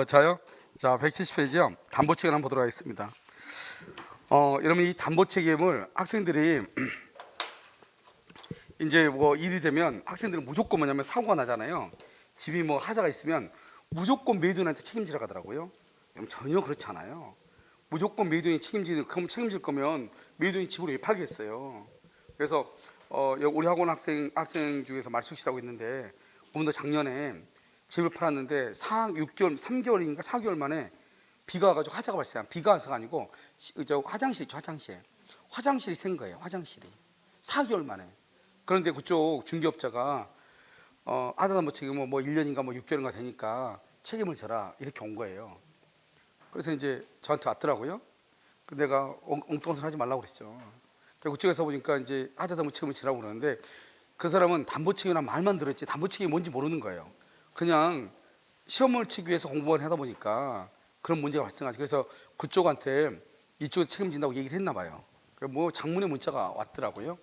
저요? 자, 170페이지요. 담보책임 한번 보도록 하겠습니다. 여러분 이 담보책임을 학생들이 이제 뭐 일이 되면 학생들은 무조건 뭐냐면 사고가 나잖아요. 집이 뭐 하자가 있으면 무조건 메이드인한테 책임지라 하더라고요. 여러분 전혀 그렇지 않아요. 무조건 메이드인이 책임질 거면 메이드인이 집을 왜 팔겠어요. 그래서 우리 학원 학생 중에서 말숙 씨라고 있는데 그분도 작년에 집을 팔았는데 3개월인가 4개월 만에 비가 와가지고 화재가 발생한, 비가 와서가 아니고 저 화장실 있죠, 화장실이 샌 거예요. 화장실이 4개월 만에. 그런데 그쪽 중개업자가 아다다 뭐 책임은 뭐 1년인가 뭐 6개월인가 되니까 책임을 져라 이렇게 온 거예요. 그래서 이제 저한테 왔더라고요. 근데 내가 엉뚱한 소리 하지 말라고 그랬죠. 그쪽에서 보니까 이제 아다다 뭐 책임을 지라고 그러는데 그 사람은 담보책임이란 말만 들었지 담보책임이 뭔지 모르는 거예요. 그냥 시험을 치기 위해서 공부를 하다 보니까 그런 문제가 발생하죠. 그래서 그쪽한테 이쪽에서 책임진다고 얘기를 했나 봐요. 뭐 장문의 문자가 왔더라고요.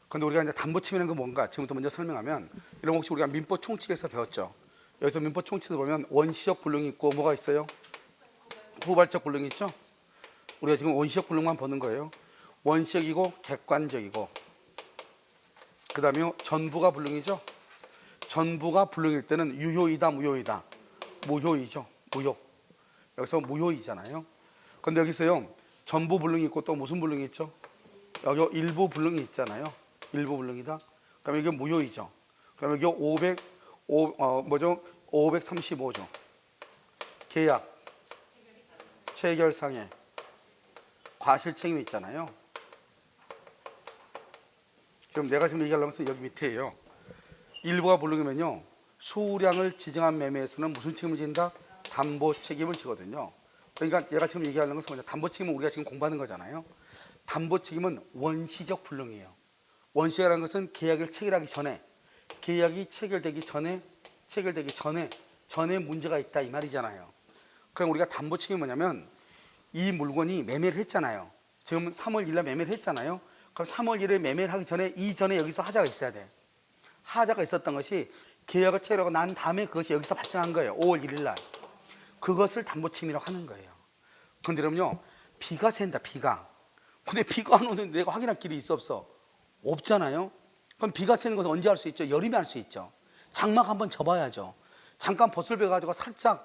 그런데 우리가 이제 담보책임이라는 건 뭔가 지금부터 먼저 설명하면, 이런 거 혹시 우리가 민법 총칙에서 배웠죠. 여기서 민법 총칙에서 보면 원시적 불능이 있고 뭐가 있어요? 후발적 불능이 있죠. 우리가 지금 원시적 불능만 보는 거예요. 원시적이고 객관적이고, 그 다음에 전부가 불능이죠. 전부가 불능일 때는 유효이다 무효이다? 무효이죠. 무효. 여기서 무효이잖아요. 근데 여기서요 전부 불능이 있고 또 무슨 불능이 있죠? 여기 일부 불능이 있잖아요. 일부 불능이다. 그럼 이게 무효이죠. 그럼 여기 535조 계약 체결상의 과실책임이 있잖아요. 그럼 내가 지금 얘기하려면 여기 밑에예요. 일부가 불능이면요 수량을 지정한 매매에서는 무슨 책임을 진다? 담보 책임을 지거든요. 그러니까 얘가 지금 얘기하는 것은 뭐냐, 담보 책임은 우리가 지금 공부하는 거잖아요. 담보 책임은 원시적 불능이에요. 원시라는 것은 계약을 체결하기 전에, 계약이 체결되기 전에 문제가 있다 이 말이잖아요. 그럼 우리가 담보 책임이 뭐냐면 이 물건이 매매를 했잖아요. 지금 3월 1일 날 매매를 했잖아요. 그럼 3월 1일에 매매를 하기 전에 이전에 여기서 하자가 있어야 돼. 하자가 있었던 것이 계약을 체결하고 난 다음에 그것이 여기서 발생한 거예요. 5월 1일 날. 그것을 담보책임이라고 하는 거예요. 그런데 여러분요 비가 샌다, 비가. 근데 비가 안 오는데 내가 확인할 길이 있어 없어? 없잖아요. 그럼 비가 새는 것은 언제 할 수 있죠? 여름에 할 수 있죠. 장막 한번 접어야죠. 잠깐 봇을 베가지고 살짝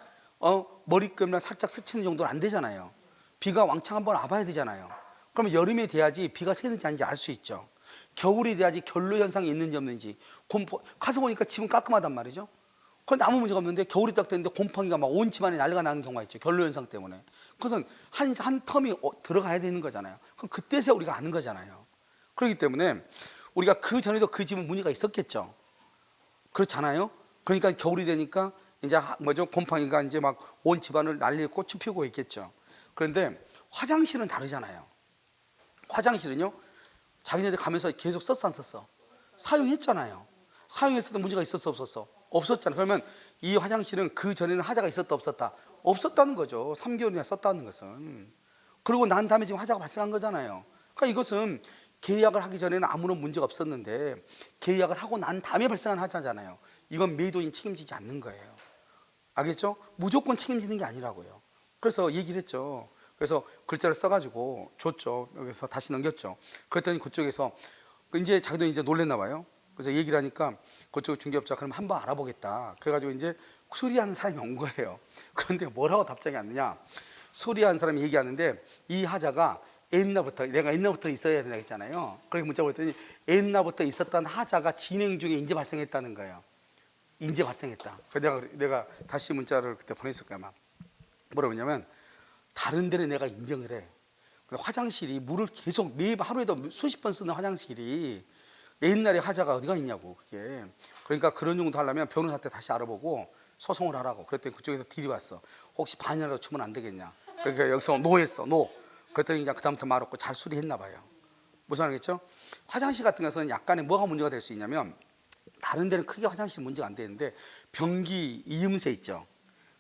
머리끈이나 살짝 스치는 정도는 안 되잖아요. 비가 왕창 한번 와봐야 되잖아요. 그러면 여름에 돼야지 비가 새는지 아닌지 알 수 있죠. 겨울이 돼야지 결로 현상이 있는지 없는지. 가서 보니까 집은 깔끔하단 말이죠. 그런데 아무 문제가 없는데 겨울이 딱 됐는데 곰팡이가 막 온 집안에 난리가 나는 경우가 있죠. 결로 현상 때문에. 그것은 한 텀이 들어가야 되는 거잖아요. 그럼 그때서 우리가 아는 거잖아요. 그렇기 때문에 우리가 그 전에도 그 집은 문제가 있었겠죠. 그렇잖아요. 그러니까 겨울이 되니까 이제 곰팡이가 이제 막 온 집안을 난리에 꽃이 피우고 있겠죠. 그런데 화장실은 다르잖아요. 화장실은요 자기네들 가면서 계속 썼어 안 썼어? 사용했잖아요. 사용했을 때 문제가 있었어 없었어? 없었잖아. 그러면 이 화장실은 그 전에는 하자가 있었다 없었다? 없었다는 거죠. 3개월이나 썼다는 것은. 그리고 난 다음에 지금 하자가 발생한 거잖아요. 그러니까 이것은 계약을 하기 전에는 아무런 문제가 없었는데 계약을 하고 난 다음에 발생한 하자잖아요. 이건 매도인 책임지지 않는 거예요. 알겠죠? 무조건 책임지는 게 아니라고요. 그래서 얘기를 했죠. 그래서 글자를 써가지고 줬죠. 여기서 다시 넘겼죠. 그랬더니 그쪽에서 이제 자기도 이제 놀랬나 봐요. 그래서 얘기를 하니까 그쪽 중개업자 그럼 한번 알아보겠다. 그래가지고 이제 수리하는 사람이 온 거예요. 그런데 뭐라고 답장이 왔느냐? 수리하는 사람이 얘기하는데 이 하자가 내가 옛날부터 있어야 된다고 했잖아요. 그렇게 문자 보냈더니 옛날부터 있었던 하자가 진행 중에 인제 발생했다는 거예요. 인제 발생했다. 그래서 내가 다시 문자를 그때 보냈을 거야. 막 뭐라고 했냐면 다른 데는 내가 인정을 해. 화장실이 물을 계속 하루에도 수십 번 쓰는 화장실이 옛날에 하자가 어디가 있냐고 그게. 그러니까 그런 정도 하려면 변호사한테 다시 알아보고 소송을 하라고. 그랬더니 그쪽에서 딜이 왔어. 혹시 반이라도 주면 안 되겠냐. 그러니까 여기서 노했어. 노. 그랬더니 그냥 그다음부터 말 없고 잘 수리했나 봐요. 무슨 말이겠죠? 화장실 같은 것은 약간의 뭐가 문제가 될 수 있냐면 다른 데는 크게 화장실 문제가 안 되는데 변기 이음새 있죠.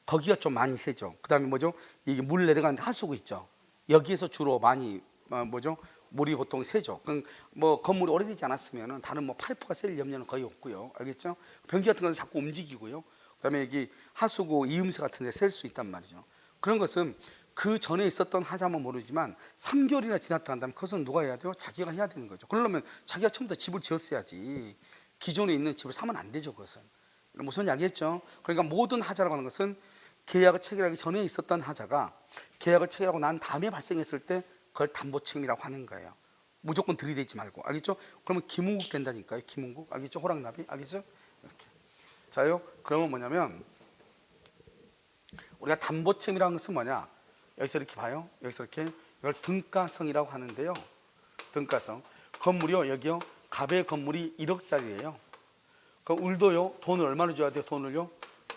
거기가 좀 많이 새죠. 그 다음에 이게 물 내려가는 하수구 있죠. 여기에서 주로 많이 물이 보통 새죠. 뭐 건물이 오래되지 않았으면 다른 파이프가 셀 염려는 거의 없고요. 알겠죠? 변기 같은 건 자꾸 움직이고요. 그다음에 여기 하수구 이음새 같은 데 셀 수 있단 말이죠. 그런 것은 그 전에 있었던 하자면 모르지만 3개월이나 지났다 한다면 그것은 누가 해야 돼요? 자기가 해야 되는 거죠. 그러려면 자기가 처음부터 집을 지었어야지 기존에 있는 집을 사면 안 되죠. 그것은 무슨 알겠죠? 그러니까 모든 하자라고 하는 것은 계약을 체결하기 전에 있었던 하자가 계약을 체결하고 난 다음에 발생했을 때 그걸 담보책임이라고 하는 거예요. 무조건 들이대지 말고, 알겠죠? 그러면 김은국 된다니까요. 김은국, 알겠죠? 호랑나비, 알겠죠? 이렇게. 자요. 그러면 뭐냐면 우리가 담보책임이라는 것은 뭐냐? 여기서 이렇게 봐요. 여기서 이렇게 이걸 등가성이라고 하는데요. 등가성. 건물이요. 여기요. 갑의 건물이 1억짜리예요. 그럼 을도요. 돈을 얼마를 줘야 돼요? 돈을요.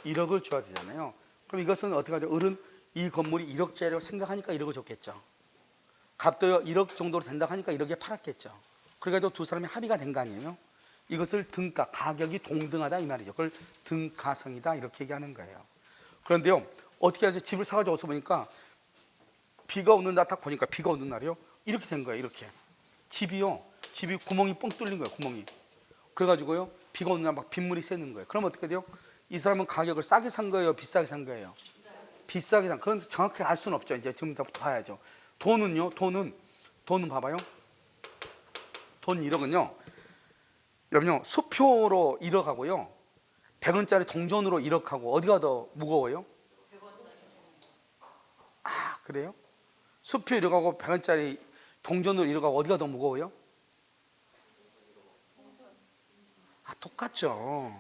1억을 줘야 되잖아요. 그럼 이것은 어떻게 하죠? 을은 이 건물이 1억짜리라고 생각하니까 1억을 줬겠죠. 갑도요 1억 정도로 된다고 하니까 1억에 팔았겠죠. 그래가지고 두 사람이 합의가 된 거 아니에요. 이것을 등가, 가격이 동등하다 이 말이죠. 그걸 등가성이다 이렇게 얘기하는 거예요. 그런데요 어떻게 하죠? 집을 사가지고 와서 보니까 비가 오는 날 딱 보니까 비가 오는 날이요 이렇게 된 거예요. 이렇게 집이 구멍이 뻥 뚫린 거예요. 구멍이. 그래가지고요 비가 오는 날 막 빗물이 새는 거예요. 그럼 어떻게 돼요? 이 사람은 가격을 싸게 산 거예요? 비싸게 산 거예요? 비싸게 산. 그건 정확히 알 수는 없죠. 이제 지금부터 봐야죠. 돈은요, 돈은 봐봐요. 돈 1억은요, 여러분요, 수표로 1억하고요, 100원짜리 동전으로 1억하고 어디가 더 무거워요? 아, 그래요? 수표 1억하고 100원짜리 동전으로 1억하고 어디가 더 무거워요? 아, 똑같죠.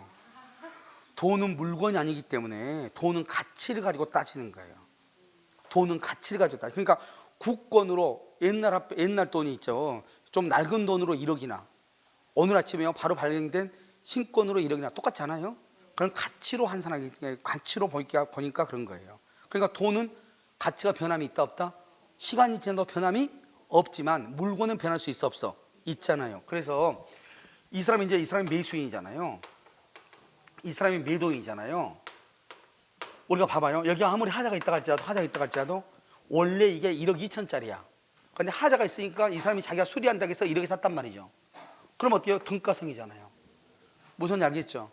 돈은 물건이 아니기 때문에 돈은 가치를 가지고 따지는 거예요. 돈은 가치를 가지고 따지는 거예요. 그러니까 국권으로 옛날 돈이 있죠. 좀 낡은 돈으로 1억이나 오늘 아침에 바로 발행된 신권으로 1억이나 똑같잖아요. 그런 가치로 환산하기 때문에 가치로 보니까 그런 거예요. 그러니까 돈은 가치가 변함이 있다 없다? 시간이 지나도 변함이 없지만 물건은 변할 수 있어 없어? 있잖아요. 그래서 이 사람이 매수인이잖아요. 이 사람이 매도인이잖아요. 우리가 봐봐요. 여기 아무리 하자가 있다 할지라도 원래 이게 1억 2천짜리야. 근데 하자가 있으니까 이 사람이 자기가 수리한다고 해서 1억에 샀단 말이죠. 그럼 어때요? 등가성이잖아요. 무슨 알겠죠?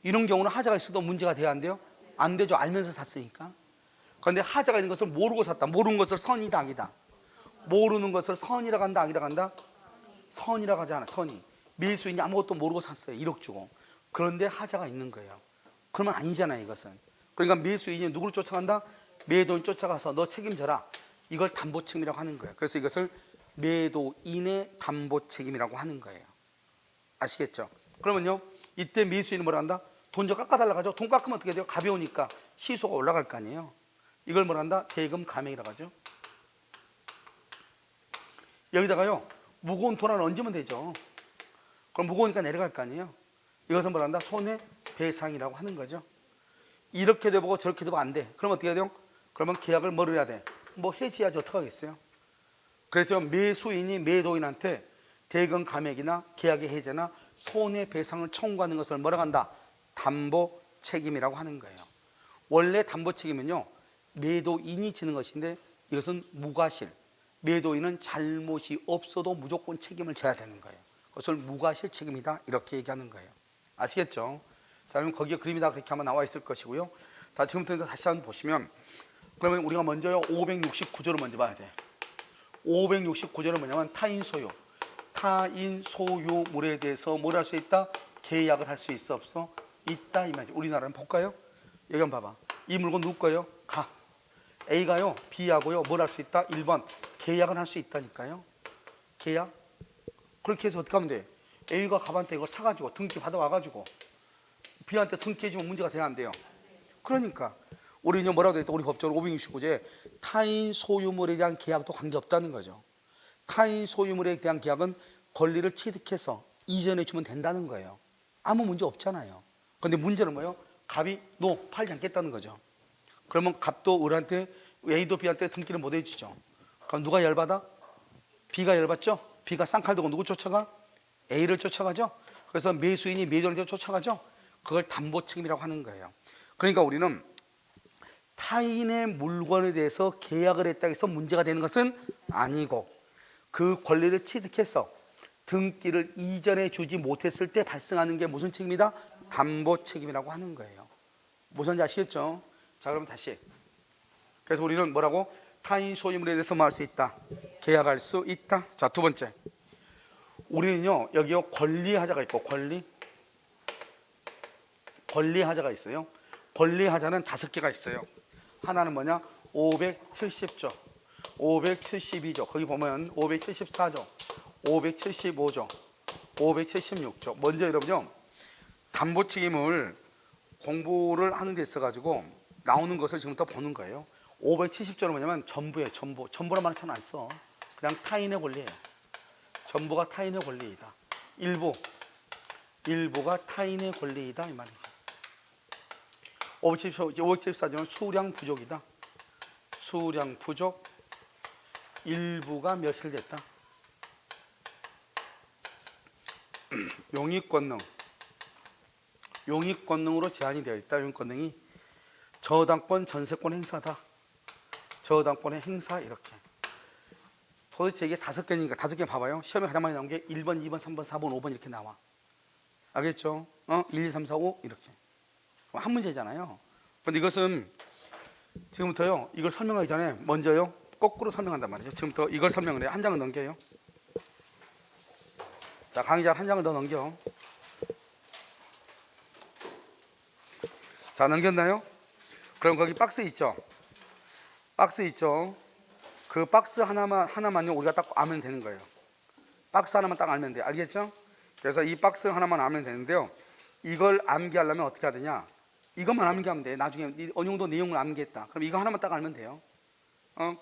이런 경우는 하자가 있어도 문제가 돼야 안 돼요? 안 되죠. 알면서 샀으니까. 그런데 하자가 있는 것을 모르고 샀다. 모르는 것을 선이다 악이다? 모르는 것을 선이라고 한다 악이라고 한다? 선이라고 하지 않아. 선이. 매수인이 아무것도 모르고 샀어요. 1억 주고. 그런데 하자가 있는 거예요. 그러면 아니잖아요. 이것은. 그러니까 매수인이 누구를 쫓아간다? 매도인 쫓아가서 너 책임져라. 이걸 담보책임이라고 하는 거예요. 그래서 이것을 매도인의 담보책임이라고 하는 거예요. 아시겠죠? 그러면요 이때 매수인은 뭐라 한다? 돈 좀 깎아달라고 하죠. 돈 깎으면 어떻게 돼요? 가벼우니까 시소가 올라갈 거 아니에요. 이걸 뭐라 한다? 대금 감액이라고 하죠. 여기다가요 무거운 돈 하나 얹으면 되죠. 그럼 무거우니까 내려갈 거 아니에요. 이것은 뭐라 한다? 손해배상이라고 하는 거죠. 이렇게 돼보고 저렇게 돼보고 안 돼. 그럼 어떻게 해야 돼요? 그러면 계약을 뭘 해야 돼? 뭐 해지해야지 어떡하겠어요? 그래서 매수인이 매도인한테 대금 감액이나 계약의 해제나 손해배상을 청구하는 것을 뭐라고 한다? 담보 책임이라고 하는 거예요. 원래 담보 책임은요 매도인이 지는 것인데 이것은 무과실. 매도인은 잘못이 없어도 무조건 책임을 져야 되는 거예요. 그것을 무과실 책임이다 이렇게 얘기하는 거예요. 아시겠죠? 자, 그럼 거기에 그림이 다 그렇게 한번 나와 있을 것이고요. 자, 지금부터 다시 한번 보시면 그러면 우리가 먼저요 569조를 먼저 봐야 돼. 569조는 뭐냐면 타인 소유물에 대해서 뭘 할 수 있다? 계약을 할 수 있어 없어? 있다 이 말이죠. 우리나라는 볼까요? 여기 한번 봐봐. 이 물건 누구 거예요? 가. A가요 B하고요 뭘 할 수 있다? 1번 계약을 할 수 있다니까요. 계약. 그렇게 해서 어떻게 하면 돼? A가 갑한테 이거 사가지고 등기 받아와가지고 B한테 등기해주면 문제가 돼야 안 돼요? 그러니까 우리는 뭐라고 돼 있다? 우리 법적으로 569조에 타인 소유물에 대한 계약도 관계없다는 거죠. 타인 소유물에 대한 계약은 권리를 취득해서 이전해 주면 된다는 거예요. 아무 문제 없잖아요. 그런데 문제는 뭐예요? 갑이 팔지 않겠다는 거죠. 그러면 갑도 을한테 A도 B한테 등기를 못 해주죠. 그럼 누가 열받아? B가 열받죠? B가 쌍칼 들고 누구 쫓아가? A를 쫓아가죠. 그래서 매수인이 매도인한테 쫓아가죠. 그걸 담보 책임이라고 하는 거예요. 그러니까 우리는 타인의 물건에 대해서 계약을 했다고 해서 문제가 되는 것은 아니고 그 권리를 취득해서 등기를 이전해 주지 못했을 때 발생하는 게 무슨 책임이다? 담보 책임이라고 하는 거예요. 무슨지 아시겠죠? 자, 그럼 다시. 그래서 우리는 뭐라고? 타인 소유물에 대해서 뭐 할 수 있다? 계약할 수 있다. 자, 두 번째. 우리는요, 여기요, 권리하자가 있고, 권리하자가 있어요. 권리하자는 5개가 있어요. 하나는 뭐냐? 570조, 572조, 거기 보면 574조, 575조, 576조. 먼저 여러분요, 담보 책임을 공부를 하는 데 있어가지고 나오는 것을 지금부터 보는 거예요. 570조는 뭐냐면 전부예요. 전부란 말은 잘 안 써. 그냥 타인의 권리예요. 전부가 타인의 권리이다. 일부가 타인의 권리이다 이 말이죠. 574조는 수량 부족이다. 수량 부족. 일부가 멸실됐다. 용익권능으로 제한이 되어 있다. 용익권능이 저당권, 전세권 행사다. 저당권의 행사 이렇게. 도대체 이게 5개니까 5개 봐봐요. 시험에 가장 많이 나온 게 1번, 2번, 3번, 4번, 5번 이렇게 나와. 알겠죠? 1, 2, 3, 4, 5 이렇게. 한 문제잖아요. 근데 이것은 지금부터요. 이걸 설명하기 전에 먼저요. 거꾸로 설명한단 말이죠. 지금부터 이걸 설명을 해요. 한 장을 넘겨요. 자, 강의자 한 장을 더 넘겨. 자, 넘겼나요? 그럼 거기 박스 있죠? 박스 있죠? 그 박스 하나만요 우리가 딱 알면 되는 거예요. 박스 하나만 딱 알면 돼요. 알겠죠? 그래서 이 박스 하나만 알면 되는데요. 이걸 암기하려면 어떻게 해야 되냐? 이것만 암기하면 돼. 나중에 어느 정도 내용을 암기했다. 그럼 이거 하나만 딱 알면 돼요.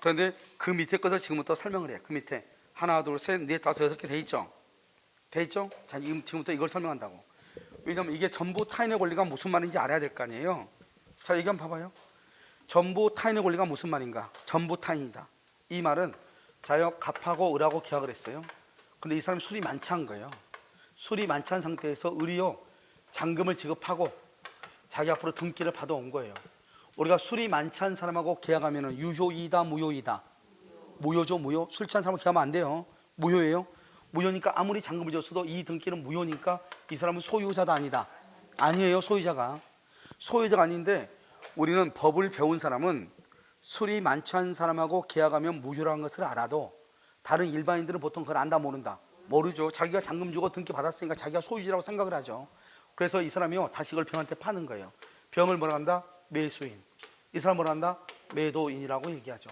그런데 그 밑에 것을 지금부터 설명을 해요. 그 밑에 하나, 둘, 셋, 넷, 다섯, 6개 돼 있죠? 돼 있죠? 자, 지금부터 이걸 설명한다고. 왜냐면 이게 전부 타인의 권리가 무슨 말인지 알아야 될 거 아니에요. 자, 여기 한번 봐봐요. 전부 타인의 권리가 무슨 말인가? 전부 타인이다. 이 말은 자요, 갑하고 을하고 계약을 했어요. 근데 이 사람이 술이 많지 않은 거예요. 술이 많지 않은 상태에서 을이요, 잔금을 지급하고 자기 앞으로 등기를 받아온 거예요. 우리가 술이 많지 않은 사람하고 계약하면 유효이다, 무효이다? 무효죠, 무효. 술 취한 사람하고 계약하면 안 돼요. 무효예요. 무효니까 아무리 잔금을 줬어도 이 등기는 무효니까 이 사람은 소유자다, 아니다? 아니에요. 소유자가 아닌데, 우리는 법을 배운 사람은 술이 많지 않은 사람하고 계약하면 무효라는 것을 알아도 다른 일반인들은 보통 그걸 안다, 모른다? 모르죠. 자기가 잔금 주고 등기 받았으니까 자기가 소유자라고 생각을 하죠. 그래서 이 사람이요, 다시 이걸 병한테 파는 거예요. 병을 뭐라 한다? 매수인. 이 사람 뭐라 한다? 매도인이라고 얘기하죠.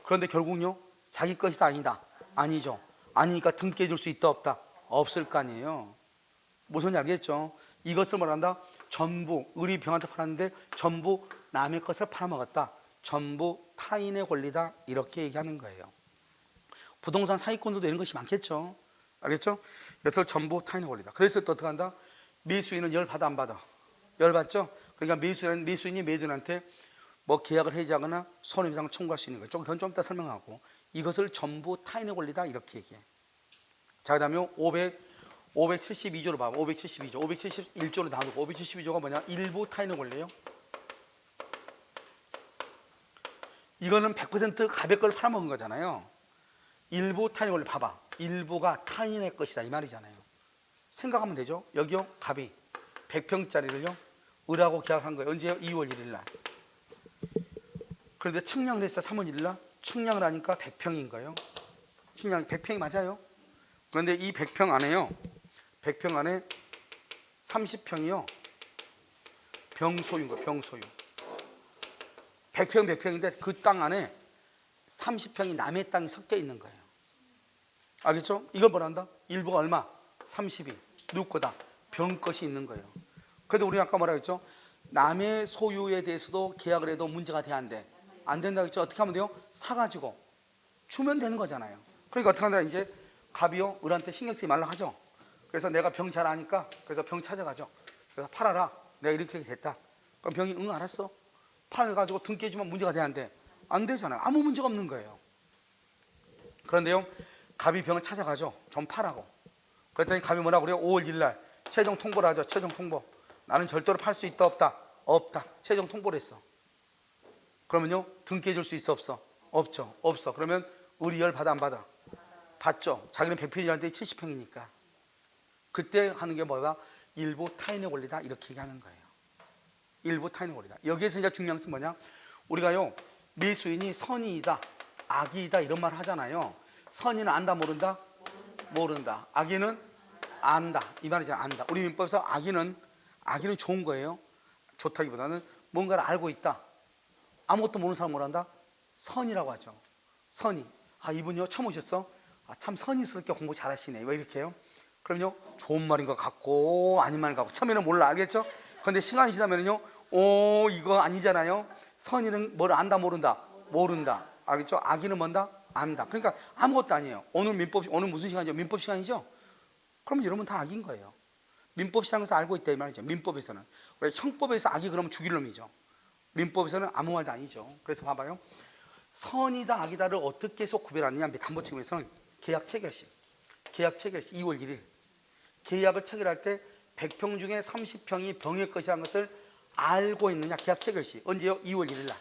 그런데 결국요, 자기 것이다, 아니다? 아니죠. 아니니까 등기해 줄 수 있다, 없다? 없을 거 아니에요. 무슨 말 알겠죠? 이것을 뭐라 한다? 전부, 을이 병한테 팔았는데 전부 남의 것을 팔아먹었다. 전부 타인의 권리다. 이렇게 얘기하는 거예요. 부동산 사기꾼들도 이런 것이 많겠죠. 알겠죠? 그래서 전부 타인의 권리다. 그래서 또 어떻게 한다? 매수인은 열 받아, 안 받아? 열 받죠? 그러니까 매수인이 매도인한테 뭐 계약을 해지하거나 손해배상을 청구할 수 있는 거예요. 그건 좀 이따 설명하고, 이것을 전부 타인의 권리다 이렇게 얘기해. 자, 그 다음에 572조로 봐봐. 572조, 571조로 나누고, 572조가 뭐냐? 일부 타인의 권리예요. 이거는 100% 갑의 걸 팔아먹은 거잖아요. 일부 타인의 권리 봐봐. 일부가 타인의 것이다 이 말이잖아요. 생각하면 되죠. 여기요, 갑이 100평짜리를요 을하고 계약한 거예요. 언제요? 2월 1일 날. 그런데 측량을 했어요. 3월 1일 날. 측량을 하니까 100평인 거예요. 측량 100평이 맞아요. 그런데 이 100평 안에요, 100평 안에 30평이요 병소유인 거예요. 병소유. 100평인데 그 땅 안에 30평이 남의 땅이 섞여 있는 거예요. 알겠죠? 이걸 뭐라 한다? 일부가 얼마? 32. 누구 거다? 병 것이 있는 거예요. 그래도 우리 아까 뭐라 했죠? 남의 소유에 대해서도 계약을 해도 문제가 돼야 안 돼. 안 된다고 했죠? 어떻게 하면 돼요? 사가지고 주면 되는 거잖아요. 그러니까 어떻게 한다? 이제 갑이요 을한테 신경 쓰지 말라 하죠. 그래서 내가 병 잘 아니까 그래서 병 찾아가죠. 그래서 팔아라. 내가 이렇게 됐다. 그럼 병이 응 알았어. 팔아가지고 등기해주면 문제가 돼야 안 돼? 안 되잖아요. 아무 문제가 없는 거예요. 그런데요, 갑이 병을 찾아가죠. 좀 파라고. 그랬더니 갑이 뭐라고 그래요? 5월 1일 날 최종 통보를 하죠. 최종 통보. 나는 절대로 팔 수 있다, 없다? 없다. 최종 통보를 했어. 그러면요, 등기해 줄 수 있어, 없어? 없죠. 없어. 그러면 을이 열 받아, 안 받아? 받죠. 자기는 100평이라는데 70평이니까. 그때 하는 게 뭐다? 일부 타인의 권리다 이렇게 얘기하는 거예요. 일부 타인을 모르다. 여기에서 이제 중요한 것은 뭐냐? 우리가요, 미수인이 선이이다, 악이다 이런 말 하잖아요. 선이는 안다, 모른다? 모른다. 악인은 안다. 이 말이잖아, 안다. 우리 민법에서 악인은 좋은 거예요. 좋다기보다는 뭔가를 알고 있다. 아무것도 모르는 사람 뭐란다? 선이라고 하죠. 선이. 아, 이분요, 처음 오셨어? 아, 참 선의스럽게 공부 잘하시네. 왜 이렇게요? 그럼요, 좋은 말인 것 같고 아닌 말인 것 같고 처음에는 몰라, 알겠죠? 근데 시간이 지나면요, 오, 이거 아니잖아요. 선의는 뭘 안다, 모른다? 모른다. 알겠죠? 악인은 뭔다? 안다. 그러니까 아무것도 아니에요. 오늘 무슨 시간이죠? 민법 시간이죠? 그럼 여러분 다 악인 거예요. 민법 시장에서 알고 있다 이 말이죠. 민법에서는. 왜 형법에서 악이 그러면 죽일 놈이죠. 민법에서는 아무 말도 아니죠. 그래서 봐봐요. 선이다 악이다를 어떻게 해서 구별하느냐? 담보책임에서는 계약 체결시 2월 1일 계약을 체결할 때 100평 중에 30평이 병의 것이라는 것을 알고 있느냐? 계약 체결시 언제요? 2월 1일 날.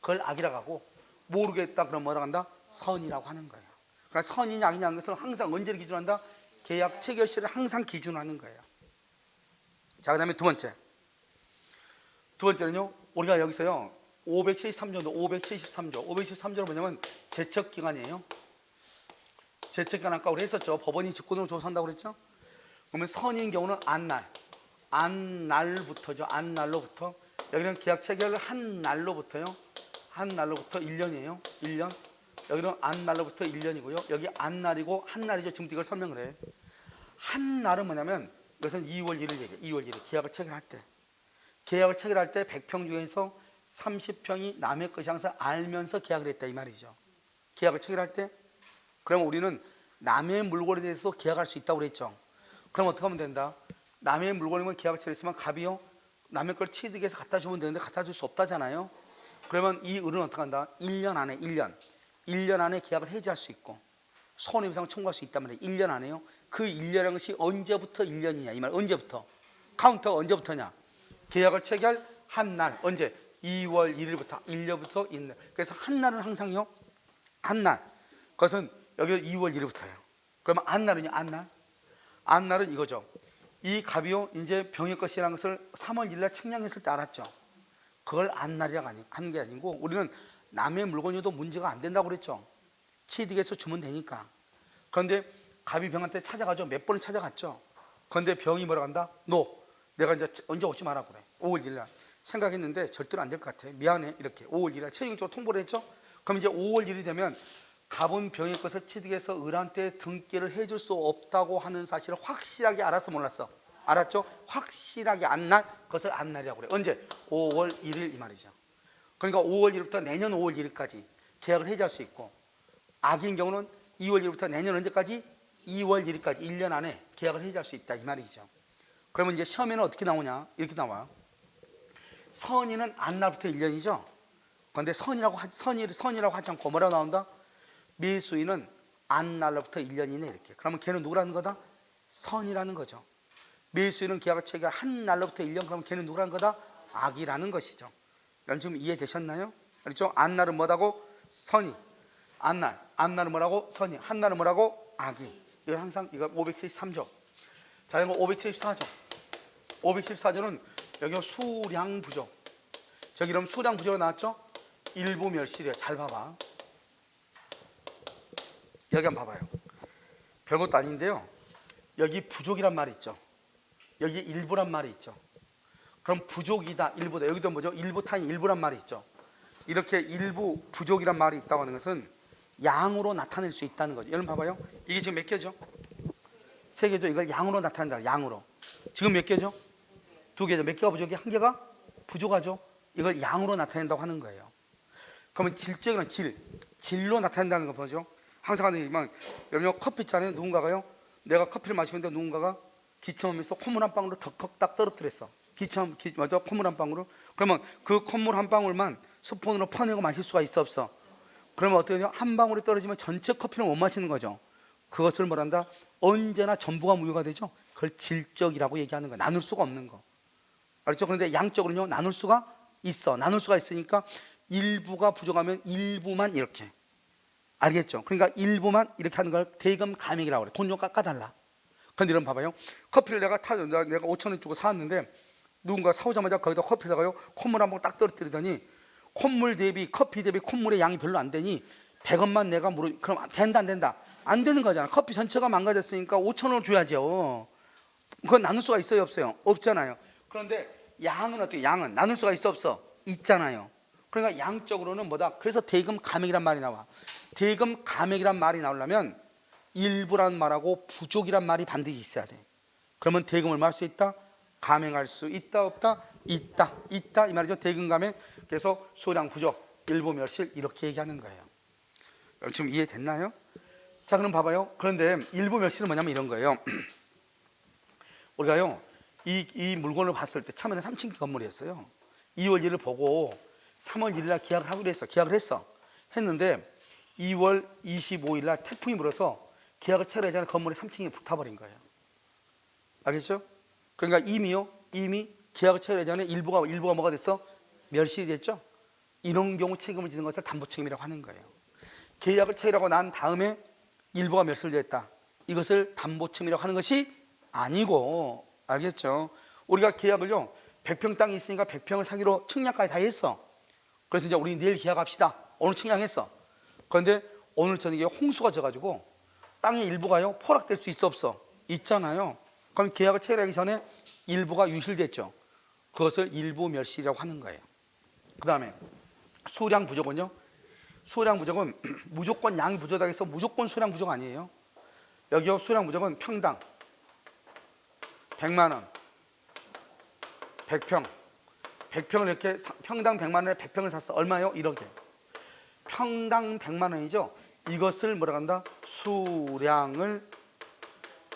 그걸 악이라고 하고 모르겠다 그럼 뭐라고 한다? 선이라고 하는 거예요. 그러니까 선이냐 악이냐는 것을 항상 언제를 기준한다? 계약 체결시를 항상 기준하는 거예요. 자, 그 다음에 두 번째는요, 우리가 여기서요 573조는 뭐냐면 제척기간이에요. 제척기간 아까 우리 했었죠. 법원이 직권으로 조사한다고 그랬죠. 그러면 선인 경우는 안날부터죠. 안날로부터. 여기는 계약 체결을 한 날로부터요. 한 날로부터 1년이에요. 1년. 여기는 안날로부터 1년이고요. 여기 안날이고 한날이죠. 지금 이걸 설명을 해. 한날은 뭐냐면 이것은 2월 1일 얘기예요. 2월 1일 계약을 체결할 때. 계약을 체결할 때 100평 중에서 30평이 남의 것이 항상 알면서 계약을 했다 이 말이죠. 계약을 체결할 때. 그럼 우리는 남의 물건에 대해서 계약할 수 있다고 그랬죠. 그럼 어떻게 하면 된다? 남의 물건이면 계약을 체결했으면 갑이요, 남의 걸 취득해서 갖다 주면 되는데 갖다 줄 수 없다잖아요. 그러면 이 을은 어떻게 한다? 1년 안에 계약을 해지할 수 있고 손해배상 청구할 수 있단 말이에요. 1년 안에요. 그 1년이라는 것이 언제부터 1년이냐 이 말. 언제부터? 카운터가 언제부터냐? 계약을 체결한 날. 언제? 2월 1일부터 1년부터 있는. 그래서 한 날은 항상요, 한날. 그것은 여기 2월 1일부터예요. 그러면 안날은요, 안날은 이거죠. 이 갑이요, 이제 병의 것이라는 것을 3월 1일 측량했을 때 알았죠. 그걸 안날이라고 하는 게 아니고 우리는 남의 물건이어도 문제가 안 된다고 그랬죠. 취득해서 주면 되니까. 그런데 갑이 병한테 찾아가죠. 몇 번을 찾아갔죠. 그런데 병이 뭐라고 한다? 내가 이제 언제 오지 마라 그래. 5월 1일 날. 생각했는데 절대로 안 될 것 같아. 미안해. 이렇게 5월 1일 날 최종적으로 통보를 했죠. 그럼 이제 5월 1일이 되면 갑은 병의 것을 취득해서 을한테 등기를 해줄 수 없다고 하는 사실을 확실하게 알았어, 몰랐어? 알았죠? 확실하게 안날, 그것을 안날이라고 그래. 언제? 5월 1일 이 말이죠. 그러니까 5월 1일부터 내년 5월 1일까지 계약을 해지할 수 있고, 악인 경우는 2월 1일부터 내년 언제까지? 2월 1일까지 1년 안에 계약을 해지할 수 있다 이 말이죠. 그러면 이제 시험에는 어떻게 나오냐? 이렇게 나와요. 선의는 안날부터 1년이죠. 그런데 선이라고 하지 않고 뭐라고 나온다? 미수인은 안날로부터 1년이네 이렇게. 그러면 걔는 누구라는 거다? 선이라는 거죠. 미수인은 계약을 체결 한 날로부터 1년. 그러면 걔는 누구라는 거다? 악이라는 것이죠. 여러분 지금 이해되셨나요? 그렇죠? 안날은 뭐라고? 선이. 안날은 뭐라고? 선이. 한날은 뭐라고? 악이. 이건 항상 이거 573조. 자, 이거 574조. 514조는 여기 수량부족. 저기 그럼 수량부족이 나왔죠? 일부 멸실이에요. 잘 봐봐. 여기 한번 봐봐요. 별것도 아닌데요. 여기 부족이란 말이 있죠. 여기 일부란 말이 있죠. 그럼 부족이다, 일부다. 여기도 뭐죠? 일부 타인 일부란 말이 있죠. 이렇게 일부 부족이란 말이 있다고 하는 것은 양으로 나타낼 수 있다는 거죠. 여러분 봐봐요. 이게 지금 몇 개죠? 3개죠. 이걸 양으로 나타낸다. 양으로. 지금 몇 개죠? 2개죠. 몇 개가 부족이? 1개가 부족하죠. 이걸 양으로 나타낸다고 하는 거예요. 그러면 질적인 질로 나타낸다는 거 보죠. 항상 하는 얘기지만 여러분 커피잔에 누군가가요, 내가 커피를 마시는데 누군가가 기침하면서 콧물 한 방울을 덕덕 딱 떨어뜨렸어. 콧물 한 방울을. 그러면 그 콧물 한 방울만 스푼으로 퍼내고 마실 수가 있어, 없어? 그러면 어떻게 되냐? 한 방울이 떨어지면 전체 커피를 못 마시는 거죠. 그것을 뭐란다? 언제나 전부가 무효가 되죠. 그걸 질적이라고 얘기하는 거야. 나눌 수가 없는 거. 알죠? 그런데 양적으로는요, 나눌 수가 있어. 나눌 수가 있으니까 일부가 부족하면 일부만 이렇게. 알겠죠? 그러니까 일부만 이렇게 하는 걸 대금 감액이라고 그래. 돈 좀 깎아달라. 그런데 이런 봐봐요. 커피를 내가 5,000원 주고 사왔는데 누군가 사오자마자 거기다 커피에다가요 콧물 한 번 딱 떨어뜨리더니 콧물 대비 커피 대비 콧물의 양이 별로 안 되니 100원만 내가 그럼 된다 안 된다? 안 되는 거잖아. 커피 전체가 망가졌으니까 5,000원을 줘야죠. 그건 나눌 수가 있어요 없어요? 없잖아요. 그런데 양은 어떻게? 양은 나눌 수가 있어 없어? 있잖아요. 그러니까 양적으로는 뭐다? 그래서 대금 감액이란 말이 나와. 대금 감액이란 말이 나오려면 일부란 말하고 부족이란 말이 반드시 있어야 돼. 그러면 대금을 할 수 있다? 감액할 수 있다 없다? 있다. 있다 이 말이죠. 대금 감액. 그래서 소량 부족, 일부 멸실 이렇게 얘기하는 거예요. 지금 이해됐나요? 자 그럼 봐봐요. 그런데 일부 멸실은 뭐냐면 이런 거예요. 우리가요 이 물건을 봤을 때 처음에는 3층 건물이었어요. 2월 1일 보고 3월 1일 날 계약을 하기로 했어. 계약을 했는데 2월 25일 날 태풍이 불어서 계약을 체결하기 전에 건물에 3층이 붙어버린 거예요. 알겠죠? 그러니까 이미 계약을 체결하기 전에 일부가 뭐가 됐어? 멸실이 됐죠? 이런 경우 책임을 지는 것을 담보책임이라고 하는 거예요. 계약을 체결하고 난 다음에 일부가 멸실됐다. 이것을 담보책임이라고 하는 것이 아니고, 알겠죠? 우리가 계약을요 100평 땅이 있으니까 100평을 사기로 청약까지 다 했어. 그래서 이제 우리 내일 계약합시다. 오늘 청약했어. 그런데 오늘 저녁에 홍수가 져가지고 땅의 일부가요 포락될 수 있어 없어? 있잖아요. 그럼 계약을 체결하기 전에 일부가 유실됐죠. 그것을 일부 멸실이라고 하는 거예요. 그 다음에 소량 부족은요, 소량 부족은 무조건 양이 부족하다 해서 무조건 소량 부족 아니에요. 여기요 소량 부족은 평당 100만 원 100평 100평을 이렇게 평당 100만 원에 100평을 샀어. 얼마요? 1억에. 평당 100만 원이죠. 이것을 뭐라 한다? 수량을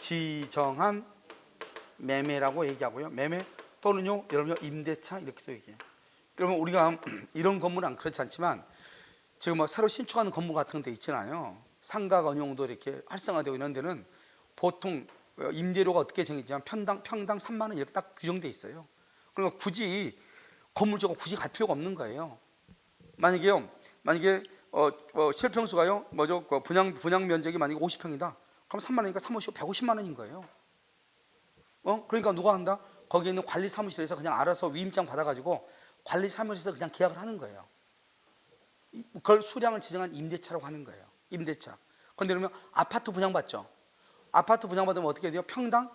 지정한 매매라고 얘기하고요. 매매 또는요 여러분요 임대차 이렇게도 얘기해요. 그러면 우리가 이런 건물은 그렇지 않지만 지금 뭐 새로 신축하는 건물 같은 데 있잖아요. 상가 운용도 이렇게 활성화되고 이런 데는 보통 임대료가 어떻게 정해지냐면 평당 3만 원 이렇게 딱 규정돼 있어요. 그러니까 굳이 건물주가 굳이 갈 필요가 없는 거예요. 만약에 실평수가요 뭐죠? 분양 면적이 만약에 50평이다. 그럼 3만 원이니까 350, 150만 원인 거예요. 그러니까 누가 한다? 거기에 있는 관리 사무실에서 그냥 알아서 위임장 받아가지고 관리 사무실에서 그냥 계약을 하는 거예요. 그걸 수량을 지정한 임대차라고 하는 거예요. 임대차. 그런데 그러면 아파트 분양받죠. 아파트 분양받으면 어떻게 돼요? 평당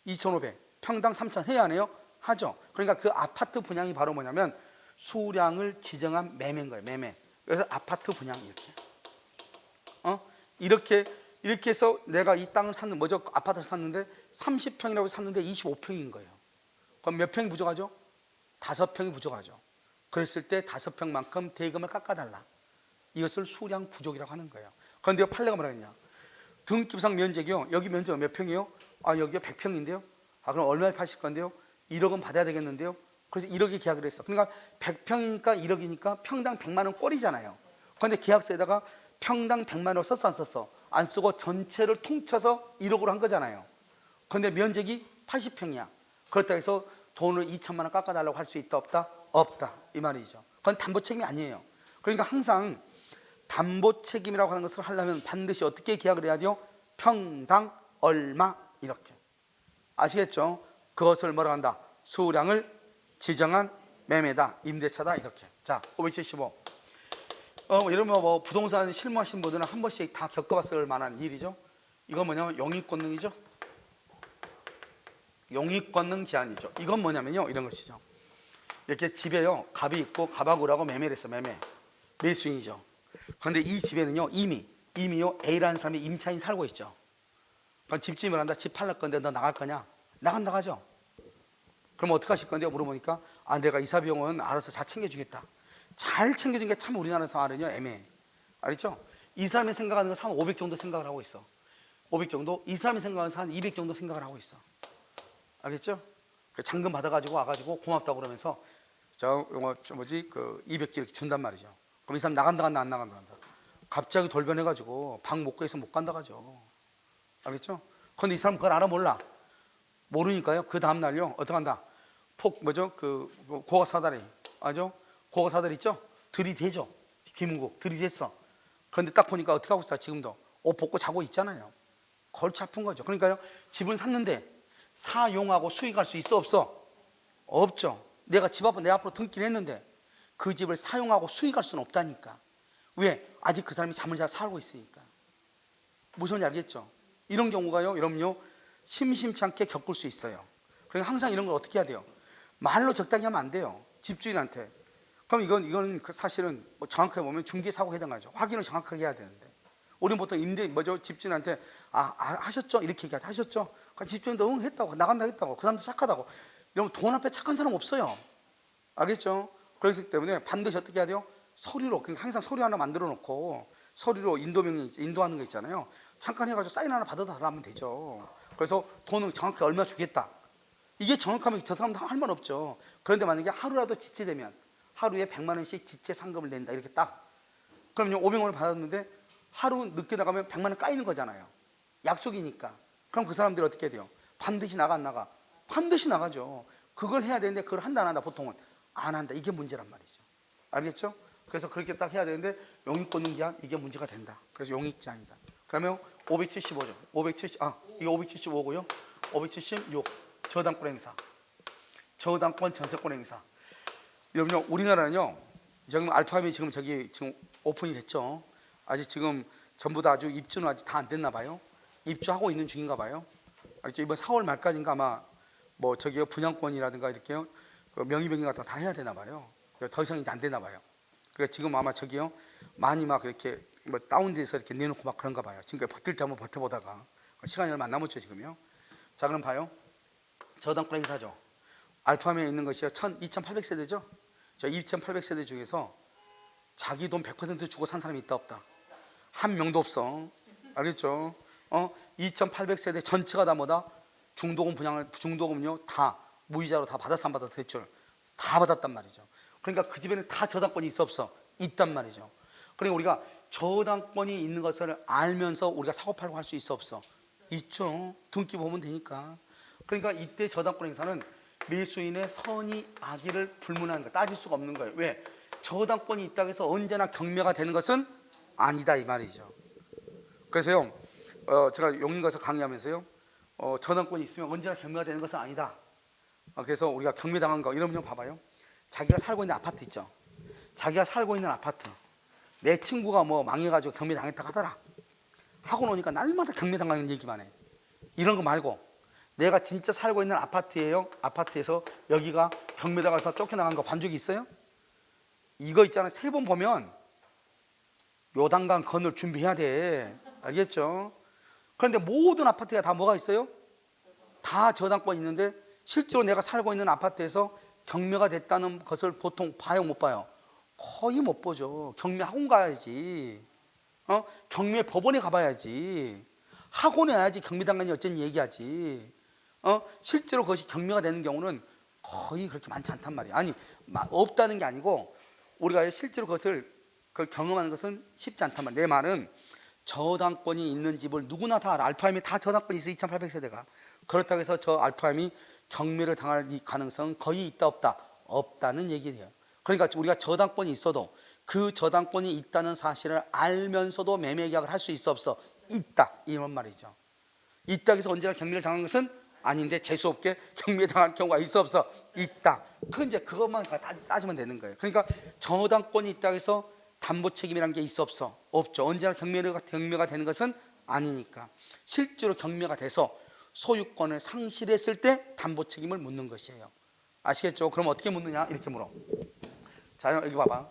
2,500, 평당 3,000 해야 하네요. 하죠. 그러니까 그 아파트 분양이 바로 뭐냐면 수량을 지정한 매매인 거예요. 매매. 그래서 아파트 분양 이렇게 해서 내가 이 땅을 샀는 뭐죠? 아파트를 샀는데 30평이라고 샀는데 25평인 거예요. 그럼 몇 평이 부족하죠? 5평이 부족하죠. 그랬을 때 5평만큼 대금을 깎아달라. 이것을 수량 부족이라고 하는 거예요. 그런데 판례가 뭐라 했냐? 등기부상 면적이요. 여기 면적 몇 평이요? 여기가 100평인데요. 그럼 얼마에 파실 건데요? 1억은 받아야 되겠는데요. 그래서 1억에 계약을 했어. 그러니까 100평이니까 1억이니까 평당 100만 원 꼴이잖아요. 그런데 계약서에다가 평당 100만 원 썼어 안 썼어? 안 쓰고 전체를 통쳐서 1억으로 한 거잖아요. 그런데 면적이 80평이야. 그렇다 해서 돈을 2천만 원 깎아달라고 할 수 있다 없다? 없다 이 말이죠. 그건 담보 책임이 아니에요. 그러니까 항상 담보 책임이라고 하는 것을 하려면 반드시 어떻게 계약을 해야 돼요? 평당 얼마 이렇게. 아시겠죠? 그것을 뭐라 한다? 수량을 지정한 매매다, 임대차다 이렇게. 자, 575. 여러분 뭐 부동산 실무하신 분들은 한 번씩 다 겪어봤을 만한 일이죠. 이건 뭐냐면 용익권능이죠. 용익권능 제한이죠. 이건 뭐냐면요 이런 것이죠. 이렇게 집에요 갑이 있고 갑하고 라고 매매를 했어. 매수인이죠. 그런데 이 집에는요 이미요 A라는 사람이 임차인 살고 있죠. 그럼 집주인을 한다. 집 팔릴 건데 너 나갈 거냐? 나가죠. 그럼 어떻게 하실 건데요? 물어보니까 내가 이사 비용은 알아서 잘 챙겨주겠다. 잘 챙겨준 게 참 우리나라에서 말은요 애매해. 알겠죠? 이 사람이 생각하는 건 한 500 정도 생각을 하고 있어. 500 정도. 이 사람이 생각하는 건 한 200 정도 생각을 하고 있어. 알겠죠? 잔금 받아가지고 와가지고 고맙다고 그러면서 200개 이렇게 준단 말이죠. 그럼 이 사람 나간다 안 나간다. 갑자기 돌변해가지고 방 못 구해서 못 간다 가죠. 알겠죠? 그런데 이 사람 그걸 알아 몰라. 모르니까요. 그 다음 날요 어떻게 한다? 고가 사다리 아죠? 고가 사다리 있죠? 들이대죠. 김은국 들이댔어. 그런데 딱 보니까 어떻게 하고 있어? 지금도 옷 벗고 자고 있잖아요. 골치 아픈 거죠. 그러니까요 집을 샀는데 사용하고 수익할 수 있어 없어? 없죠. 내가 집 앞으로 내 앞으로 등기를 했는데 그 집을 사용하고 수익할 수는 없다니까. 왜? 아직 그 사람이 잠을 잘 살고 있으니까. 무슨 말인지 알겠죠? 이런 경우가요, 여러분요, 심심치 않게 겪을 수 있어요. 그러니까 항상 이런 걸 어떻게 해야 돼요? 말로 적당히 하면 안 돼요. 집주인한테. 그럼 이건 사실은 뭐 정확하게 보면 중개사고에 해당하죠. 확인을 정확하게 해야 되는데. 우리는 보통 집주인한테 하셨죠? 이렇게 얘기하죠. 하셨죠? 그러니까 집주인도 응 했다고, 나간다 했다고, 그 사람도 착하다고. 여러분 돈 앞에 착한 사람 없어요. 알겠죠? 그렇기 때문에 반드시 어떻게 해야 돼요? 서류로, 그러니까 항상 서류 하나 만들어 놓고 서류로 인도하는 거 있잖아요. 잠깐 해가지고 사인 하나 받아달라면 되죠. 그래서 돈은 정확히 얼마 주겠다. 이게 정확하면 저 사람도 할 말 없죠. 그런데 만약에 하루라도 지체되면 하루에 100만 원씩 지체 상금을 낸다. 이렇게 딱. 그럼요, 500만 원을 받았는데 하루 늦게 나가면 100만 원 까이는 거잖아요. 약속이니까. 그럼 그 사람들이 어떻게 돼요? 반드시 나가 안 나가? 반드시 나가죠. 그걸 해야 되는데 그걸 한다 안 한다? 보통은 안 한다. 이게 문제란 말이죠. 알겠죠? 그래서 그렇게 딱 해야 되는데 용익권 등기한 이게 문제가 된다. 그래서 용익제한이다. 그러면 575죠. 이게 575고요. 576 저당권 행사, 저당권 전세권 행사. 여러분요, 우리나라는요, 지금 알파벳이 지금 오픈이 됐죠. 아직 지금 전부 다 아주 입주는 아직 다 안 됐나 봐요. 입주하고 있는 중인가 봐요. 알겠죠? 이번 4월 말까지인가 아마 분양권이라든가 이렇게요, 명의변경 같은 거 다 해야 되나 봐요. 더 이상 이제 안 되나 봐요. 그러니까 지금 아마 많이 막 이렇게 다운돼서 이렇게 내놓고 막 그런가 봐요. 지금까지 버틸 때 한번 버텨보다가 시간이 얼마 안 남았죠 지금요. 자, 그럼 봐요. 저당권 행사죠. 알파메에 있는 것이 2800세대죠. 저 2800세대 중에서 자기 돈 100% 주고 산 사람이 있다 없다? 한 명도 없어. 알겠죠? 2800세대 전체가 다 뭐다? 중도금요 다 무이자로 다 받았어 안 받았어? 대출 다 받았단 말이죠. 그러니까 그 집에는 다 저당권이 있어 없어? 있단 말이죠. 그러니까 우리가 저당권이 있는 것을 알면서 우리가 사고팔고 할 수 있어 없어? 있죠. 등기 보면 되니까. 그러니까 이때 저당권 행사는 매수인의 선의 악의를 불문하는 거, 따질 수가 없는 거예요. 왜? 저당권이 있다고 해서 언제나 경매가 되는 것은 아니다 이 말이죠. 그래서요, 제가 용인 가서 강의하면서요, 저당권이 있으면 언제나 경매가 되는 것은 아니다. 그래서 우리가 경매당한 거 이러면 봐봐요. 자기가 살고 있는 아파트 있죠. 자기가 살고 있는 아파트, 내 친구가 망해가지고 경매당했다고 하더라. 하고 노니까 날마다 경매당하는 얘기만 해. 이런 거 말고 내가 진짜 살고 있는 아파트예요. 아파트에서 여기가 경매당해서 쫓겨나간 거 본 적이 있어요? 이거 있잖아요. 3번 보면 요단강 건널 준비해야 돼. 알겠죠? 그런데 모든 아파트가 다 뭐가 있어요? 다 저당권이 있는데 실제로 내가 살고 있는 아파트에서 경매가 됐다는 것을 보통 봐요 못 봐요? 거의 못 보죠. 경매학원 가야지. 경매 법원에 가봐야지. 학원에 와야지 경매당한이 어쩐지 얘기하지. 실제로 그것이 경매가 되는 경우는 거의 그렇게 많지 않단 말이에요. 아니 없다는 게 아니고 우리가 실제로 그걸 경험하는 것은 쉽지 않단 말이에요. 내 말은 저당권이 있는 집을 누구나 다 알아. 알파임이 다 저당권이 있어. 2800세대가. 그렇다고 해서 저 알파임이 경매를 당할 가능성은 거의 있다 없다? 없다는 얘기예요. 그러니까 우리가 저당권이 있어도 그 저당권이 있다는 사실을 알면서도 매매 계약을 할 수 있어 없어? 있다 이런 말이죠. 있다고 해서 언제나 경매를 당한 것은 아닌데 재수없게 경매당할 경우가 있어 없어? 있다. 이제 그것만 따지면 되는 거예요. 그러니까 저당권이 있다고 해서 담보 책임이라는 게 있어 없어? 없죠. 언제나 경매가 되는 것은 아니니까. 실제로 경매가 돼서 소유권을 상실했을 때 담보 책임을 묻는 것이에요. 아시겠죠? 그럼 어떻게 묻느냐? 이렇게 물어. 자, 여기 봐봐.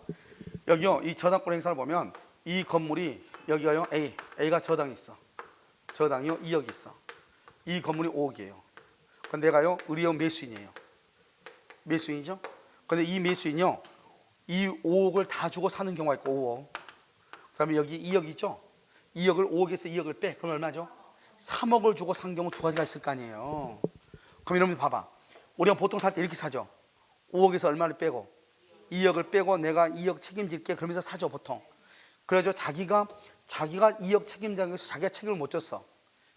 여기요, 이 저당권 행사를 보면 이 건물이 여기가요, A가 저당이 있어. 저당이요, 2억이 있어. 이 건물이 5억이에요. 그럼 내가요, 의뢰원 매수인이에요. 매수인이죠? 근데 이 매수인이요, 이 5억을 다 주고 사는 경우가 있고, 5억. 그 다음에 여기 2억 있죠? 2억을 5억에서 2억을 빼. 그럼 얼마죠? 3억을 주고 산 경우 두 가지가 있을 거 아니에요. 그럼 이러면 봐봐. 우리가 보통 살 때 이렇게 사죠. 5억에서 얼마를 빼고 2억을 빼고 내가 2억 책임질게 그러면서 사죠 보통. 그래가지고 자기가 2억 책임자는 것을 자기가 책임을 못 졌어.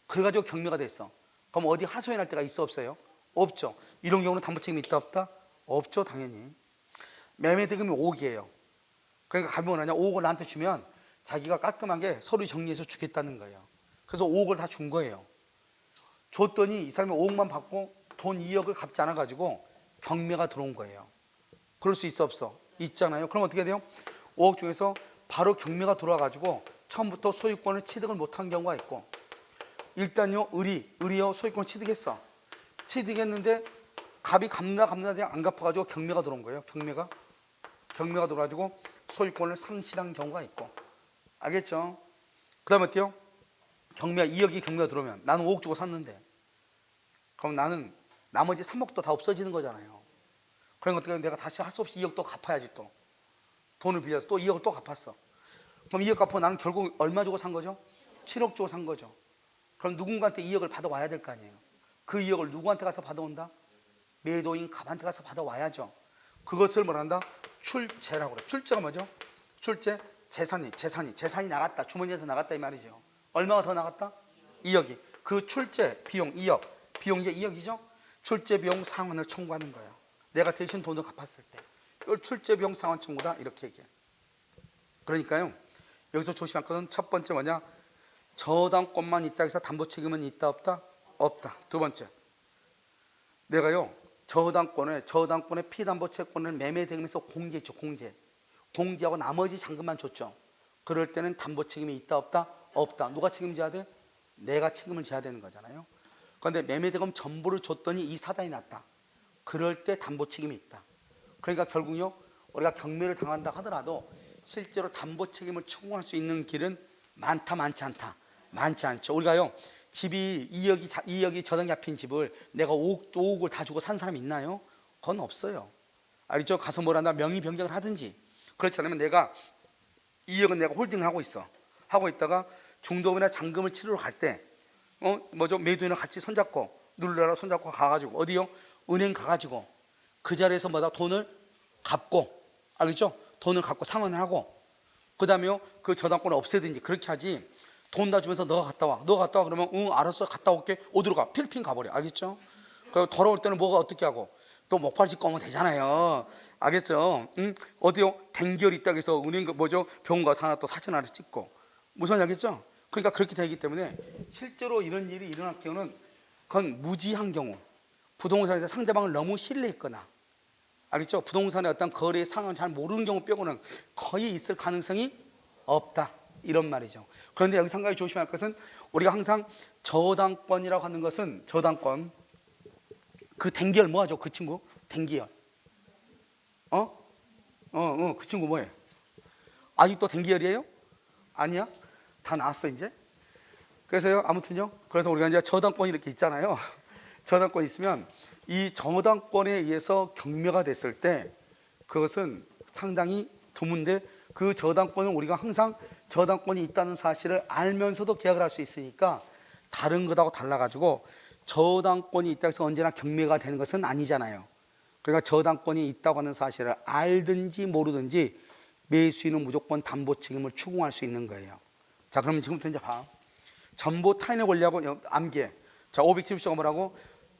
그래가지고 경매가 됐어. 그럼 어디 하소연할 데가 있어 없어요? 없죠. 이런 경우는 담보 책임이 있다 없다? 없죠 당연히. 매매 대금이 5억이에요. 그러니까 가면 뭐냐, 5억을 나한테 주면 자기가 깔끔하게 서류 정리해서 주겠다는 거예요. 그래서 5억을 다 준 거예요. 줬더니 이 사람이 5억만 받고 돈 2억을 갚지 않아가지고 경매가 들어온 거예요. 그럴 수 있어 없어? 있잖아요. 그럼 어떻게 돼요? 5억 중에서 바로 경매가 들어와가지고 처음부터 소유권을 취득을 못한 경우가 있고, 일단요 의리요 소유권 취득했어. 취득했는데 갑이 갚나지 안 갚아가지고 경매가 들어온 거예요. 경매가 들어와가지고 소유권을 상실한 경우가 있고, 알겠죠? 그 다음에 어때요? 경매가 2억이 경매가 들어오면 나는 5억 주고 샀는데, 그럼 나는 나머지 3억도 다 없어지는 거잖아요. 그럼 어떻게 내가 다시 할 수 없이 2억 또 갚아야지. 또 돈을 빌려서 또 2억을 또 갚았어. 그럼 2억 갚고 나는 결국 얼마 주고 산 거죠? 7억 주고 산 거죠. 그럼 누군가한테 2억을 받아와야 될 거 아니에요. 그 2억을 누구한테 가서 받아온다? 매도인 갑한테 가서 받아와야죠. 그것을 뭐란다? 출재라고 그래. 출재가 뭐죠? 출재, 재산이 나갔다. 주머니에서 나갔다 이 말이죠. 얼마가 더 나갔다? 2억이. 그 출재 비용 2억. 비용 이제 2억이죠? 출재 비용 상환을 청구하는 거예요. 내가 대신 돈을 갚았을 때. 이걸 출재 비용 상환 청구다 이렇게 얘기해. 그러니까요. 여기서 조심할 것은 첫 번째 뭐냐? 저당권만 있다 해서 담보 책임은 있다 없다? 없다. 두 번째. 내가요. 저당권의 피담보 채권을 매매 대금에서 공제했죠. 공제하고 나머지 잔금만 줬죠. 그럴 때는 담보 책임이 있다 없다? 없다. 누가 책임져야 돼? 내가 책임을 져야 되는 거잖아요. 그런데 매매 대금 전부를 줬더니 이 사단이 났다. 그럴 때 담보 책임이 있다. 그러니까 결국요. 우리가 경매를 당한다 하더라도 실제로 담보 책임을 청구할 수 있는 길은 많다 많지 않다? 많지 않죠. 우리가요. 집이 2억이 저당 잡힌 집을 내가 5억을 다 주고 산 사람이 있나요? 그건 없어요. 알죠? 가서 뭘 한다? 명의 변경을 하든지. 그렇지 않으면 내가 2억은 내가 홀딩을 하고 있어. 하고 있다가 중도금이나 잔금을 치르러 갈 때 매도인이랑 같이 손잡고 누르라 손잡고 가가지고 어디요? 은행 가가지고 그 자리에서 돈을 갚고, 알겠죠? 돈을 갚고 상환을 하고, 그 다음에요 그 저당권을 없애든지 그렇게 하지. 돈 다 주면서 너가 갔다 와 그러면 응 알았어 갔다 올게. 어디로 가? 필리핀 가버려. 알겠죠? 그리고 돌아올 때는 뭐가 어떻게 하고 또 목발집 꺼면 되잖아요. 알겠죠? 응? 어디요? 댕결 있다고 해서 은행 병원 가서 하나 또 사진 하나 찍고 무슨 말인지 알겠죠? 그러니까 그렇게 되기 때문에 실제로 이런 일이 일어날 경우는 그건 무지한 경우, 부동산에서 상대방을 너무 신뢰했거나, 알겠죠? 부동산의 어떤 거래 상황을 잘 모르는 경우 빼고는 거의 있을 가능성이 없다 이런 말이죠. 그런데 여기서 한 가지 조심할 것은 우리가 항상 저당권이라고 하는 것은 저당권 그 댕기열 뭐하죠? 그 친구 댕기열 그 친구 뭐해? 아직도 댕기열이에요? 아니야? 다 나왔어 이제. 그래서요 아무튼요. 그래서 우리가 이제 저당권이 이렇게 있잖아요. 저당권 있으면 이 저당권에 의해서 경매가 됐을 때 그것은 상당히 드문데, 그 저당권은 우리가 항상 저당권이 있다는 사실을 알면서도 계약을 할 수 있으니까 다른 것하고 달라가지고 저당권이 있다고 해서 언제나 경매가 되는 것은 아니잖아요. 그러니까 저당권이 있다고 하는 사실을 알든지 모르든지 매수인은 무조건 담보 책임을 추궁할 수 있는 거예요. 자, 그러면 지금부터 이제 봐. 전부 타인의 권리하고 암기해. 자, 570조가 뭐라고?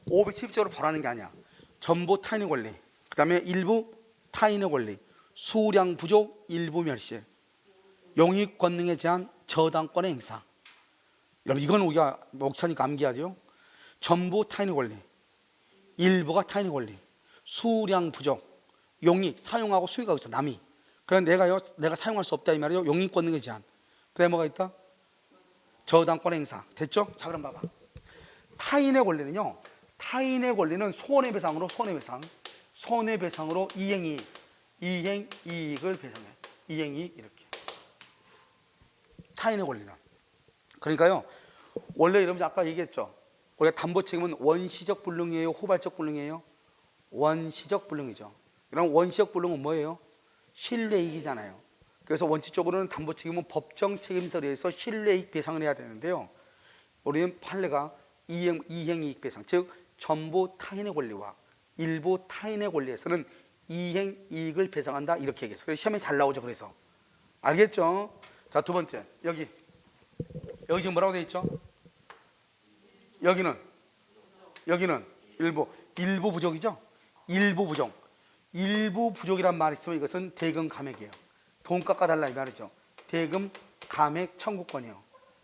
570조를 보라는 게 아니야. 전부 타인의 권리, 그 다음에 일부 타인의 권리, 수량 부족, 일부 멸실, 용익 권능에 제한, 저당권의 행사. 여러분 이건 우리가 목차니까 암기하죠. 전부 타인의 권리, 일부가 타인의 권리, 수량 부족, 용익, 사용하고 수익하고 있어 남이. 그래서 내가 사용할 수 없다 이 말이죠. 용익 권능에 제한. 그다음에 뭐가 있다? 저당권 행사. 됐죠? 자, 그럼 봐봐. 타인의 권리는요. 타인의 권리는 손해배상으로 손해배상으로 이행이익을 배상해. 이행이익 이렇게. 타인의 권리는. 그러니까요. 원래 여러분 아까 얘기했죠. 우리가 담보 책임은 원시적 불능이에요, 후발적 불능이에요? 원시적 불능이죠. 그럼 원시적 불능은 뭐예요? 신뢰이익이잖아요. 그래서 원칙적으로는 담보 책임은 법정 책임서에 의해서 신뢰이익 배상을 해야 되는데요. 우리는 판례가 이행이익 배상, 즉 전부 타인의 권리와 일부 타인의 권리에서는 이행이익을 배상한다 이렇게 얘기했어요. 그래서 시험에 잘 나오죠. 그래서 알겠죠? 자, 두 번째 여기 지금 뭐라고 되어 있죠? 여기는 일부 부족이죠. 일부 부족이란 말이 있으면 이것은 대금 감액이에요. 돈 깎아달라 이 말이죠. 대금 감액 청구권이요.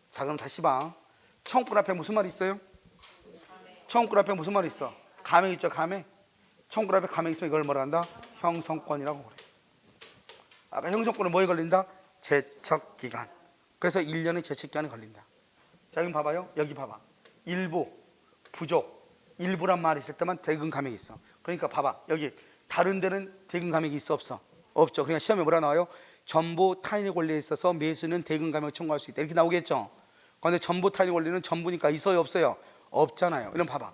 자, 그럼 다시 봐. 청구권 앞에 무슨 말이 있어요? 청구권 앞에 무슨 말이 있어? 감액 있죠. 감액. 청구를 앞에 감액이 있으면 이걸 뭐라 한다? 형성권이라고 그래. 아까 형성권은 뭐에 걸린다? 제척기간. 그래서 1년의 제척기간이 걸린다. 자, 여기 봐봐요. 여기 봐봐. 일부, 부족, 일부란 말이 있을 때만 대금 감액이 있어. 그러니까 봐봐. 여기 다른 데는 대금 감액이 있어 없어? 없죠. 그러니까 시험에 뭐라 나와요? 전부 타인의 권리에 있어서 매수인은 대금 감액을 청구할 수 있다. 이렇게 나오겠죠. 그런데 전부 타인의 권리는 전부니까 있어요 없어요? 없잖아요. 이런 봐봐.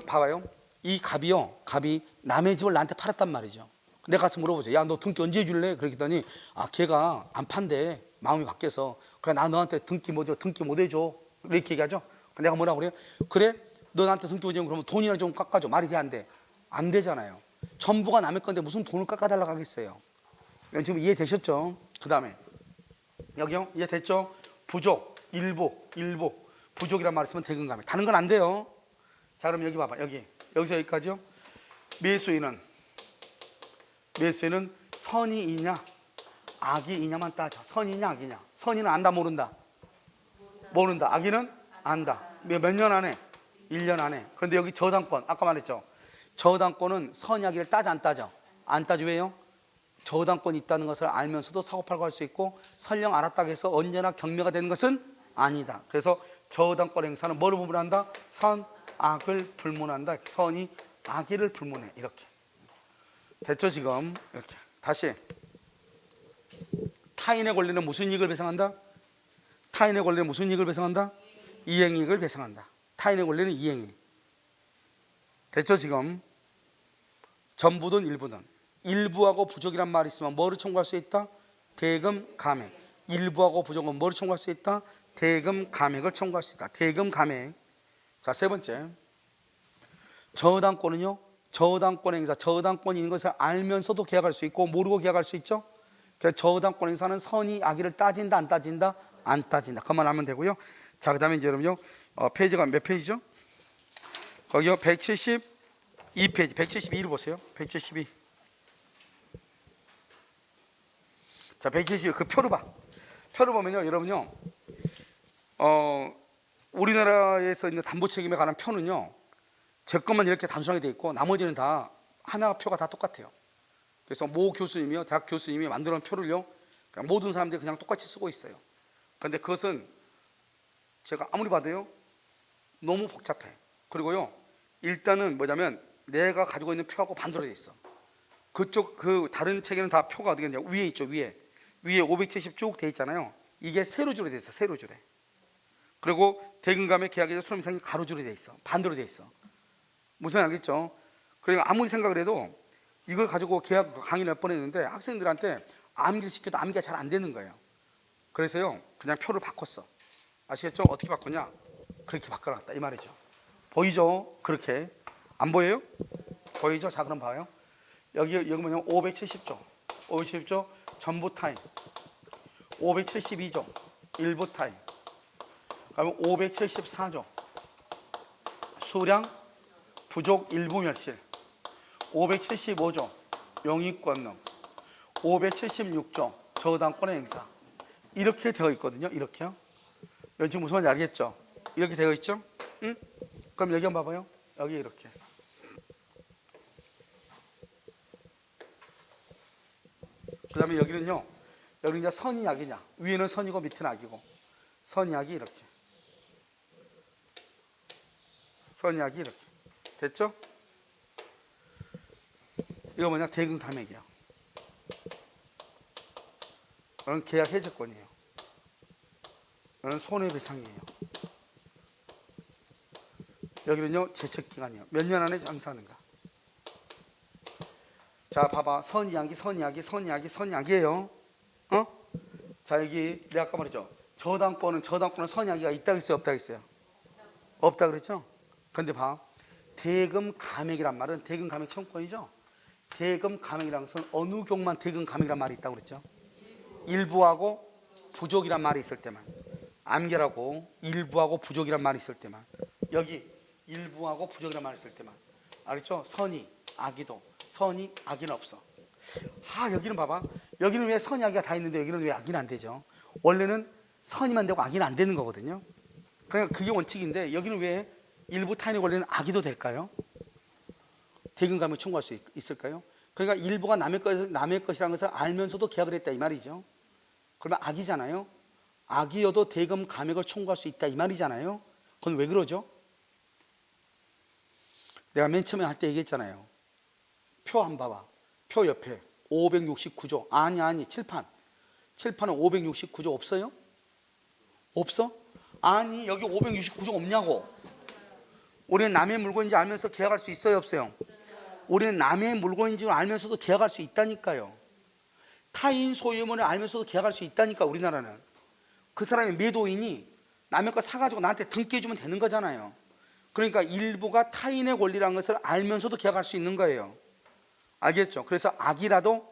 봐봐요. 이 갑이 남의 집을 나한테 팔았단 말이죠. 내가 가서 물어보죠. 야, 너 등기 언제 줄래? 그랬더니 걔가 안 판대. 마음이 바뀌어서. 그래, 나 너한테 등기 못 해줘. 이렇게 얘기하죠. 내가 뭐라고 그래요? 그래, 너 나한테 등기 못 해주면 그러면 돈이나 좀 깎아줘. 말이 돼 안 돼? 안 되잖아요. 전부가 남의 건데 무슨 돈을 깎아달라고 하겠어요. 지금 이해되셨죠? 그 다음에 여기요, 이해됐죠? 부족, 일부, 부족이란 말 있으면 대금 감액. 다른 건 안 돼요. 자, 그럼 여기 봐봐. 여기서 여기까지요. 매수인은 선이이냐 악이이냐만 따져. 선이냐 악이냐. 선이는 안다 모른다? 모른다. 악이는 안다. 몇 년 안에? 1년 안에. 그런데 여기 저당권, 아까 말했죠. 저당권은 선이 악이를 따져 안 따져? 안 따져. 왜요? 저당권이 있다는 것을 알면서도 사고팔고 할 수 있고, 설령 알았다고 해서 언제나 경매가 되는 것은 아니다. 그래서 저당권 행사는 뭐를 불문한다? 선, 악을 불문한다. 선이 악의를 불문해. 이렇게 됐죠 지금? 이렇게 다시. 타인의 권리는 무슨 이익을 배상한다? 타인의 권리는 무슨 이익을 배상한다? 이행이익을 배상한다. 타인의 권리는 이행이익. 됐죠 지금? 전부든 일부든. 일부하고 부족이란 말이 있으면 뭐를 청구할 수 있다? 대금 감액. 일부하고 부족은 뭐를 청구할 수 있다? 대금 감액을 청구할 수 있다. 대금 감액. 자, 세 번째. 저당권은요, 저당권 행사, 저당권이 있는 것을 알면서도 계약할 수 있고 모르고 계약할 수 있죠. 그래서 저당권 행사는 선의 악의를 따진다 안 따진다? 안 따진다. 그만 하면 되고요. 자, 그 다음에 이제 여러분요, 페이지가 몇 페이지죠? 거기요 172페이지, 172를 보세요. 172. 자, 172 그 표를 봐. 표를 보면요, 여러분요, 우리나라에서 있는 담보 책임에 관한 표는요, 제 것만 이렇게 단순하게 돼 있고 나머지는 다 하나 표가 다 똑같아요. 그래서 모 교수님이요, 대학 교수님이 만들어 놓은 표를요, 그냥 모든 사람들이 그냥 똑같이 쓰고 있어요. 그런데 그것은 제가 아무리 봐도요, 너무 복잡해. 그리고요, 일단은 뭐냐면 내가 가지고 있는 표하고 반대로 돼 있어. 그쪽 그 다른 책에는 다 표가 어디 있냐, 위에 있죠. 위에 570 쭉 돼 있잖아요. 이게 세로줄에 돼 있어. 세로줄에. 그리고 대금감의 계약에서 수령 이상이 가로줄에 돼 있어. 반대로 돼 있어. 무슨 알겠죠? 그러니까 아무리 생각을 해도 이걸 가지고 계약 강의를 몇 번 했는데 학생들한테 암기를 시켜도 암기가 잘 안 되는 거예요. 그래서요, 그냥 표를 바꿨어. 아시겠죠? 어떻게 바꿨냐? 그렇게 바꿔놨다 이 말이죠. 보이죠? 그렇게. 안 보여요? 보이죠? 자, 그럼 봐요. 여기 뭐냐면 570조 570조 전부 타임, 572조 일부 타임, 그러면 574조 수량 부족 일부 멸실, 575조 영위권능, 576조 저당권의 행사. 이렇게 되어 있거든요. 이렇게요. 여기 지금 무슨 말인지 알겠죠? 이렇게 되어 있죠? 응? 그럼 여기 한번 봐봐요. 여기 이렇게. 그 다음에 여기는요, 여기는 이제 선이 악이냐, 위에는 선이고 밑에는 악이고, 선이 악이 이렇게, 선이 악이 이렇게. 됐죠? 이거 뭐냐? 대금 감액이야. 이건 계약 해제권이에요. 이건 손해배상이에요. 여기는요, 제척기간이에요. 몇 년 안에 장사하는가. 자, 봐봐. 선이악이, 선이악이, 선이악이, 선이악이에요. 자, 여기 내가 아까 말했죠. 저당권은 선이악이가 있다 그랬어요, 없다 그랬어요? 없다 그랬죠? 근데 봐. 대금 감액이란 말은 대금 감액 청구권이죠. 대금 감액이라는 것은 어느 경우만 대금 감액이란 말이 있다고 그랬죠? 일부하고 부족이란 말이 있을 때만. 암결하고 일부하고 부족이란 말이 있을 때만. 여기 일부하고 부족이란 말이 있을 때만. 알겠죠? 선이 악이도, 선이 악이는 없어. 여기는 봐봐. 여기는 왜 선이 악이가 다 있는데 여기는 왜 악이는 안 되죠? 원래는 선이만 되고 악이는 안 되는 거거든요. 그러니까 그게 원칙인데 여기는 왜 일부 타인의 권리는 악의도 될까요? 대금 감액을 청구할 수 있을까요? 그러니까 일부가 남의 것이라는 것을 알면서도 계약을 했다 이 말이죠. 그러면 악이잖아요. 악이어도 대금 감액을 청구할 수 있다 이 말이잖아요. 그건 왜 그러죠? 내가 맨 처음에 할 때 얘기했잖아요. 표 한 봐봐. 표 옆에 569조. 아니 칠판은 569조 없어요? 없어? 아니 여기 569조 없냐고. 우리는 남의 물건인지 알면서 계약할 수 있어요 없어요? 우리는 남의 물건인지 알면서도 계약할 수 있다니까요. 타인 소유물을 알면서도 계약할 수 있다니까. 우리나라는 그 사람이 매도인이 남의 거 사가지고 나한테 등기해주면 되는 거잖아요. 그러니까 일부가 타인의 권리라는 것을 알면서도 계약할 수 있는 거예요. 알겠죠? 그래서 악이라도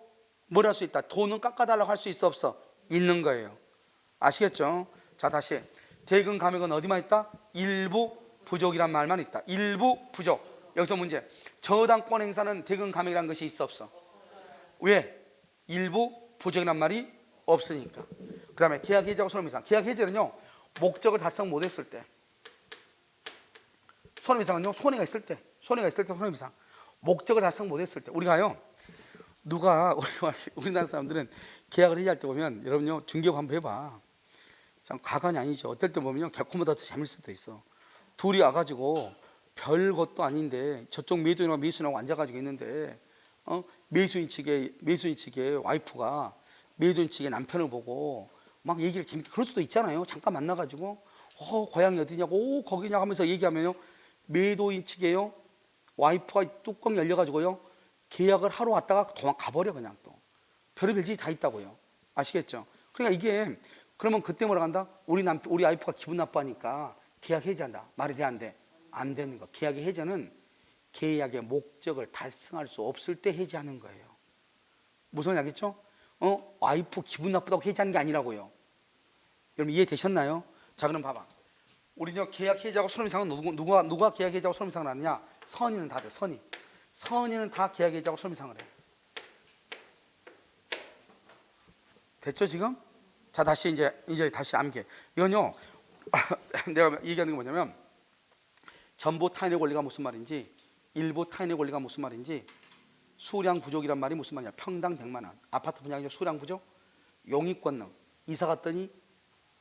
뭘 할 수 있다. 돈은 깎아달라고 할 수 있어 없어? 있는 거예요. 아시겠죠? 자 다시 대금 감액은 어디만 있다? 일부 부족이란 말만 있다. 일부 부족. 여기서 문제. 저당권 행사는 대금 감액이라는 것이 있어 없어? 왜? 일부 부족이란 말이 없으니까. 그 다음에 계약 해지하고 손해배상. 계약 해지는요 목적을 달성 못했을 때. 손해배상은요 손해가 있을 때 손해배상. 목적을 달성 못했을 때. 우리가요 우리나라 사람들은 계약을 해지할 때 보면 여러분요 중개업 한번 해봐. 참 가관이 아니죠. 어떨 때 보면요 개콘보다 더 재밌을 수도 있어. 둘이 와가지고 별 것도 아닌데 저쪽 매도인하고 매수인하고 앉아가지고 있는데 매수인 측의 와이프가 매도인 측의 남편을 보고 막 얘기를 재밌게 그럴 수도 있잖아요. 잠깐 만나가지고 고향이 어디냐고 거기냐 하면서 얘기하면요 매도인 측에요 와이프가 뚜껑 열려가지고요 계약을 하러 왔다가 가버려. 그냥 또 별의별 짓이 다 있다고요. 아시겠죠? 그러니까 이게 그러면 그때 뭐라 한다? 우리 와이프가 기분 나빠하니까 계약 해지한다. 말이 돼 안 돼? 안 되는 거. 계약의 해지는 계약의 목적을 달성할 수 없을 때 해지하는 거예요. 무슨 말인지 알겠죠? 와이프 기분 나쁘다고 해지하는 게 아니라고요. 여러분 이해되셨나요? 자 그럼 봐봐. 우리요 계약 해지하고 손해배상은 누가 계약 해지하고 손해배상을 하느냐? 선의는 다 돼. 선의는 다 계약 해지하고 손해배상을 해. 됐죠 지금? 자 다시 이제 다시 암기. 이건요 내가 얘기하는 게 뭐냐면 전부 타인의 권리가 무슨 말인지 일부 타인의 권리가 무슨 말인지 수량 부족이란 말이 무슨 말이냐. 평당 100만 원 아파트 분양이죠. 수량 부족. 용익권능 이사 갔더니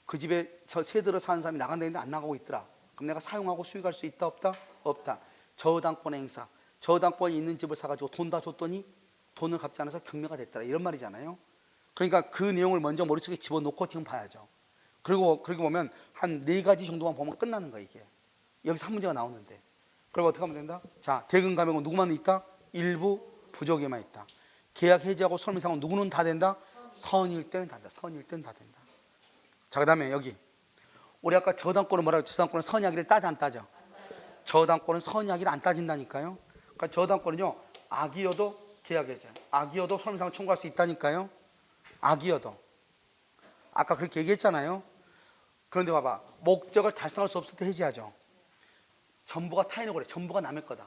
그 집에 저 세들어 사는 사람이 나간다는데 안 나가고 있더라. 그럼 내가 사용하고 수익할 수 있다 없다? 없다. 저당권의 행사. 저당권이 있는 집을 사가지고 돈 다 줬더니 돈을 갚지 않아서 경매가 됐더라. 이런 말이잖아요. 그러니까 그 내용을 먼저 머릿속에 집어넣고 지금 봐야죠. 그리고 보면 한 4가지 정도만 보면 끝나는 거야 이게. 여기서 한 문제가 나오는데. 그럼 어떻게 하면 된다? 자 대금 감액은 누구만 있다? 일부 부족에만 있다. 계약 해지하고 손해배상은 누구는 다 된다? 선일 때는 다 된다. 선일 때는 다 된다. 자 그 다음에 여기 우리 아까 저당권은 뭐라고 했죠? 저당권은 선의하기를 따져 안 따져? 저당권은 선의하기를 안 따진다니까요. 그러니까 저당권은요 악이어도 계약 해지, 악이어도 손해배상을 청구할 수 있다니까요. 악이어도. 아까 그렇게 얘기했잖아요. 그런데 봐봐 목적을 달성할 수 없을 때 해지하죠. 전부가 타인의 권리, 전부가 남의 거다.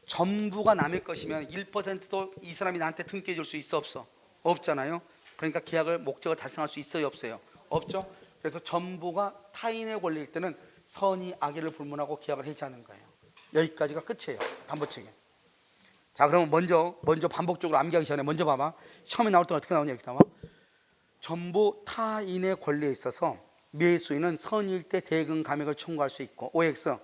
전부가 남의 것이면 1%도 이 사람이 나한테 등기해 줄 수 있어 없어? 없잖아요. 그러니까 계약을 목적을 달성할 수 있어요 없어요? 없죠. 그래서 전부가 타인의 권리일 때는 선의 악의를 불문하고 계약을 해지하는 거예요. 여기까지가 끝이에요. 담보측에. 자 그러면 먼저 반복적으로 암기하기 전에 먼저 봐봐. 시험에 나올 때 어떻게 나오냐. 이렇게 나와. 전부 타인의 권리에 있어서 매수인은 선의일 때 대금 감액을 청구할 수 있고 OX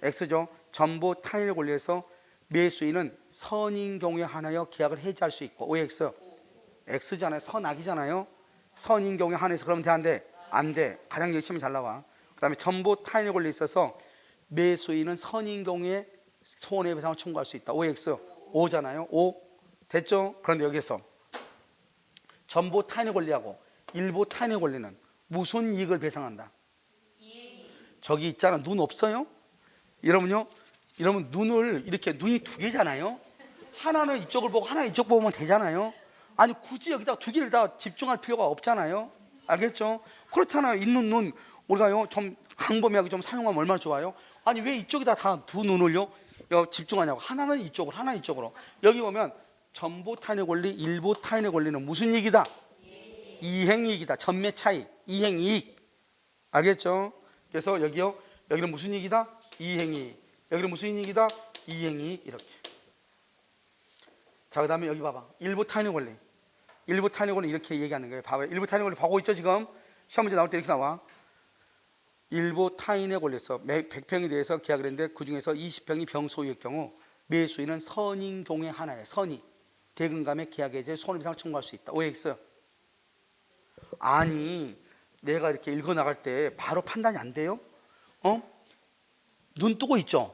X죠. 전부 타인의 권리에서 매수인은 선인 경우에 한하여 계약을 해지할 수 있고 OX X잖아요. 선악이잖아요. 선인 경우에 한해서 그러면 돼 안 돼? 안 돼. 가장 열심히 잘 나와. 그 다음에 전부 타인의 권리에 있어서 매수인은 선인 경우에 손해배상을 청구할 수 있다. OX O잖아요. O 됐죠? 그런데 여기서 전부 타인의 권리하고 일부 타인의 권리는 무슨 이익을 배상한다? 저기 있잖아. 눈 없어요? 여러분 눈을 이렇게 눈이 2개잖아요. 하나는 이쪽을 보고 하나는 이쪽 보면 되잖아요. 아니 굳이 여기다 2개를 다 집중할 필요가 없잖아요. 알겠죠? 그렇잖아요. 있는 눈 우리가요 좀 광범위하게 좀 사용하면 얼마나 좋아요. 아니 왜 이쪽에다 다 2눈을요 집중하냐고. 하나는 이쪽으로 하나는 이쪽으로. 여기 보면 전부 타인의 권리 일부 타인의 권리는 무슨 이익이다? 이행이익이다. 전매 차익 이행이익. 알겠죠? 그래서 여기는 무슨 이익이다? 이행이익. 여기는 무슨 이익이다? 이행이익. 이렇게. 자, 그 다음에 여기 봐봐. 일부 타인의 권리. 일부 타인의 권리 이렇게 얘기하는 거예요. 봐봐요. 일부 타인의 권리 보고 있죠, 지금? 시험 문제 나올 때 이렇게 나와. 일부 타인의 권리에서 100평에 대해서 계약을 했는데 그 중에서 20평이 병소유일 경우 매수인은 선인 경우의 하나예요. 선의. 대금감의 계약에 대해 손해배상을 청구할 수 있다. OX. 아니, 내가 이렇게 읽어 나갈 때 바로 판단이 안 돼요? 눈 뜨고 있죠?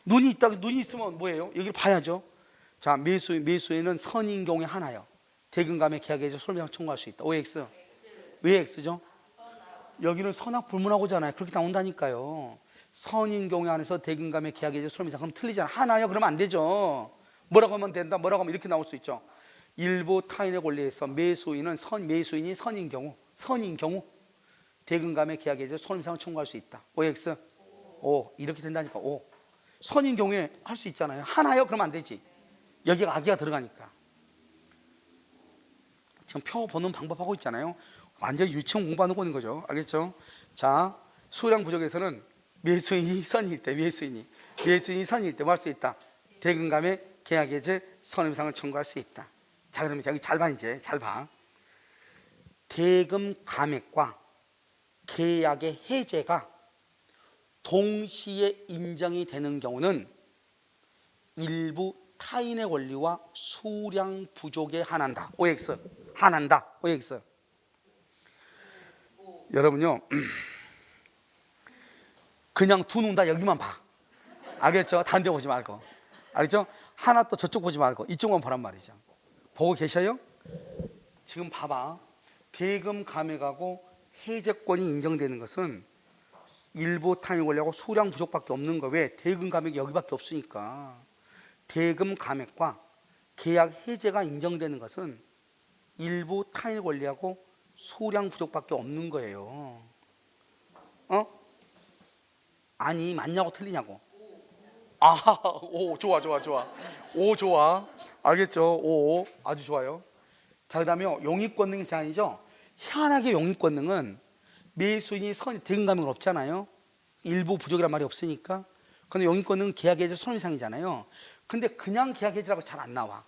눈이 있으면 뭐예요? 여기를 봐야죠. 자, 매수인은 선인 경우의 하나예요. 대금감의 계약에 대해서 손해배상을 청구할 수 있다. OX. 왜 X죠? 여기는 선악 불문하고잖아요. 그렇게 나온다니까요. 선인 경우에 한해서 대금감의 계약에 대해서 손해배상. 그럼 틀리잖아. 하나요? 그러면 안 되죠. 뭐라고 하면 된다. 뭐라고 하면 이렇게 나올 수 있죠. 일부 타인의 권리에서 매수인이 선인 경우 대금감의 계약에 대해서 손해배상을 청구할 수 있다. OX. O. 이렇게 된다니까. O. 선인 경우에 할 수 있잖아요. 하나요? 그러면 안 되지. 여기가 악의가 들어가니까. 지금 표 보는 방법 하고 있잖아요. 완전히 유치원 공부하는 거는 거죠. 알겠죠? 자, 수량 부족에서는 매수인이 선일 때 뭐 할 수 있다? 대금감의 계약 해제 손해배상을 청구할 수 있다. 자, 그러면 여기 잘 봐. 이제 잘 봐. 대금 감액과 계약의 해제가 동시에 인정이 되는 경우는 일부 타인의 권리와 수량 부족에 한한다. OX. 한한다. OX. 여러분요, 그냥 두 눈 다 여기만 봐. 알겠죠? 다른 데 보지 말고. 알겠죠? 하나 또 저쪽 보지 말고 이쪽만 보란 말이죠. 보고 계셔요? 지금 봐봐. 대금 감액하고 해제권이 인정되는 것은 일부 타인의 권리하고 수량 부족밖에 없는 거. 왜? 대금 감액이 여기밖에 없으니까. 대금 감액과 계약 해제가 인정되는 것은 일부 타인의 권리하고 수량 부족밖에 없는 거예요. 아니, 맞냐고 틀리냐고. 오, 좋아. 오, 좋아. 알겠죠? 오, 아주 좋아요. 자, 그 다음에 용익권능의 제한이죠. 희한하게 용익권능은 매수인이 대금 감액은 없잖아요. 일부 부족이란 말이 없으니까. 근데 용익권능은 계약 해제 손해배상이잖아요. 근데 그냥 계약 해제라고 잘 안 나와.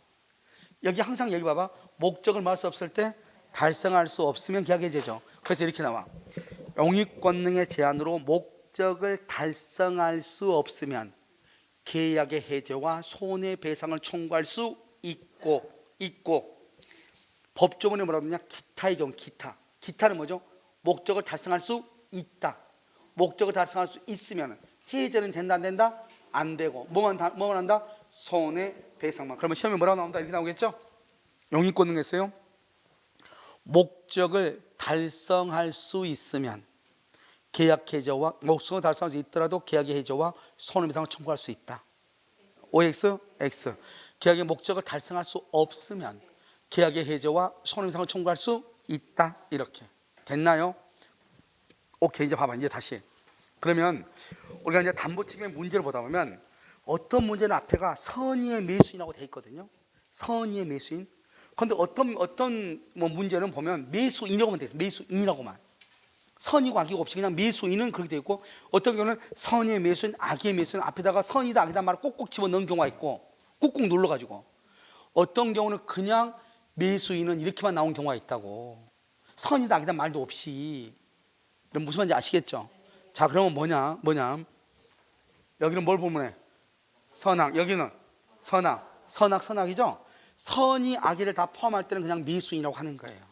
여기 항상 여기 봐봐. 목적을 말할 수 없을 때 달성할 수 없으면 계약 해제죠. 그래서 이렇게 나와. 용익권능의 제한으로 목적을 달성할 수 없으면 계약의 해제와 손해배상을 청구할 수 있고 법조문에 뭐라고 하느냐? 기타의 경우. 기타는 뭐죠? 목적을 달성할 수 있다. 목적을 달성할 수 있으면 해제는 된다 안 된다? 안 되고 뭐만 한다? 손해배상만. 그러면 시험에 뭐라고 나온다? 이렇게 나오겠죠? 용익권능에서요. 목적을 달성할 수 있으면 계약 해제와 목적을 달성할 수 있더라도 계약의 해제와 손해배상을 청구할 수 있다. OX, X. 계약의 목적을 달성할 수 없으면 계약의 해제와 손해배상을 청구할 수 있다. 이렇게 됐나요? 오케이. 이제 봐봐. 이제 다시. 그러면 우리가 이제 담보책임의 문제를 보다 보면 어떤 문제는 앞에가 선의의 매수인이라고 돼 있거든요. 선의의 매수인. 그런데 어떤 문제는 보면 매수인이라고만 돼 있어요. 매수인이라고만. 선이고 악이고 없이 그냥 매수인은 그렇게 돼 있고, 어떤 경우는 선의의 매수인, 악의 매수인 앞에다가 선이다 악이다 말을 꼭꼭 집어넣은 경우가 있고, 꾹꾹 눌러가지고. 어떤 경우는 그냥 매수인은 이렇게만 나온 경우가 있다고. 선이다 악이다 말도 없이. 그럼 무슨 말인지 아시겠죠? 자, 그러면 뭐냐? 여기는 뭘 보면 선악. 여기는 선악이죠? 선이 악의를 다 포함할 때는 그냥 매수인이라고 하는 거예요.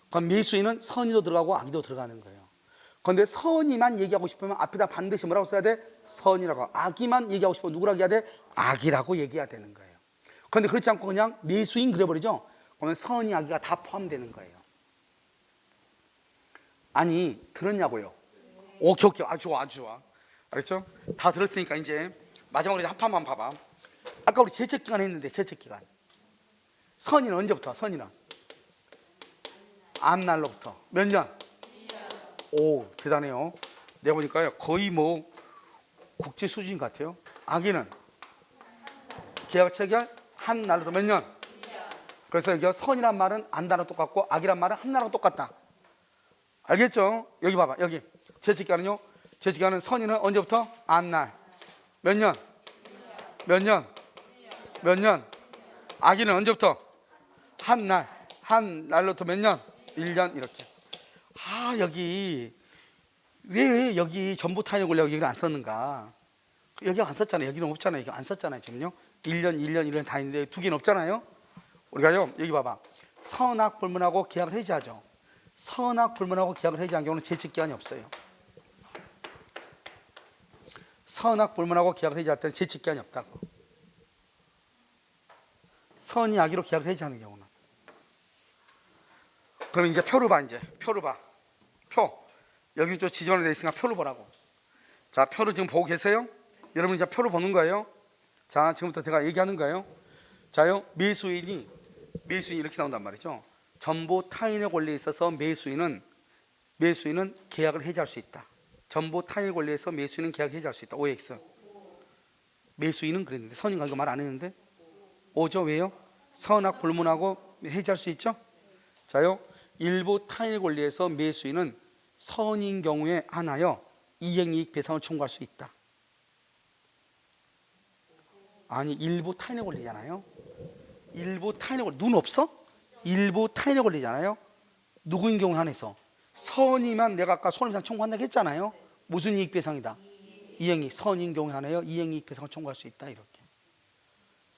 그럼 매수인은 선의도 들어가고 악의도 들어가는 거예요. 그런데 선의만 얘기하고 싶으면 앞에다 반드시 뭐라고 써야 돼? 선이라고. 악의만 얘기하고 싶으면 누구라고 해야 돼? 악이라고 얘기해야 되는 거예요. 그런데 그렇지 않고 그냥 매수인 그래버리죠? 그러면 선의 악의가 다 포함되는 거예요. 아니, 들었냐고요? 오케이. 아주 좋아. 알겠죠? 다 들었으니까 이제 마지막으로 한 판만 봐봐. 아까 우리 제척기간 했는데, 제척기간. 선의는 언제부터? 선의는 앞날로부터 몇 년? 오, 대단해요. 내가 보니까요 거의 뭐 국제 수준 같아요. 악의는 계약 체결 한 날로부터 몇 년? 그래서 여기 선이란 말은 안 나라 똑같고 악이란 말은 한 나라가 똑같다. 알겠죠? 여기 봐봐. 여기 제척기간은요. 제척기간은 선의는 언제부터? 앞날. 몇 년? 아기는 언제부터? 한 날로부터 몇 년? 1년 이렇게. 아, 여기 왜 여기 전부 타인의 권리라고 여기를 안 썼는가? 여기 안 썼잖아요. 여기는 없잖아요. 여기 안 썼잖아요. 지금요. 1년 다 있는데 두 개는 없잖아요. 우리가요, 여기 봐봐. 선악 불문하고 계약을 해지하죠. 선악 불문하고 계약을 해지한 경우는 재책기한이 없어요. 선악 불문하고 계약을 해지할 때는 재책기한이 없다고. 선이 악의로 계약을 해지하는 경우는. 그럼 이제 표를 봐. 이제 표를 봐. 표. 여기 좀 지정으로 되어 있으니까 표를 보라고. 자, 표를 지금 보고 계세요? 여러분 이제 표를 보는 거예요. 자, 지금부터 제가 얘기하는 거예요. 자요, 매수인이 이렇게 나온단 말이죠. 전부 타인의 권리에 있어서 매수인은 계약을 해지할 수 있다. 전부 타인의 권리에서 매수인은 계약을 해지할 수 있다. OX. 매수인은 그랬는데 선인가 이거 말 안 했는데 오죠. 왜요? 선악 불문하고 해지할 수 있죠. 자요, 일부 타인의 권리에서 매수인은 선인 경우에 한하여 이행이익 배상을 청구할 수 있다. 아니, 일부 타인의 권리잖아요. 일부 타인의 권리. 눈 없어? 일부 타인의 권리잖아요. 누구인 경우 한해서 선이만 내가 아까 손해배상 청구한다고 했잖아요. 무슨 이익 배상이다? 이행이익. 선인 경우에 한하여 이행이익 배상을 청구할 수 있다. 이렇게.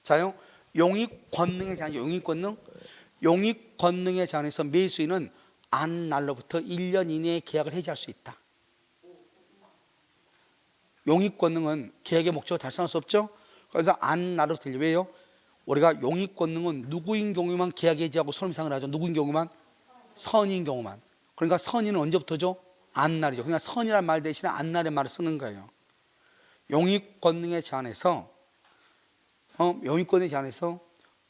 자요, 용익 권능에 제한. 용익 권능에 제한해서 매수인은 안 날로부터 1년 이내에 계약을 해지할 수 있다. 용익 권능은 계약의 목적을 달성할 수 없죠. 그래서 안 날로부터. 왜요? 우리가 용익 권능은 누구인 경우만 계약 해지하고 손해배상을 하죠. 누구인 경우만? 선인 경우만. 그러니까 선인은 언제부터죠? 안 날이죠. 그러니까 선이란 말 대신에 안 날의 말을 쓰는 거예요. 용익 권능에 제한해서 용익권에 제한해서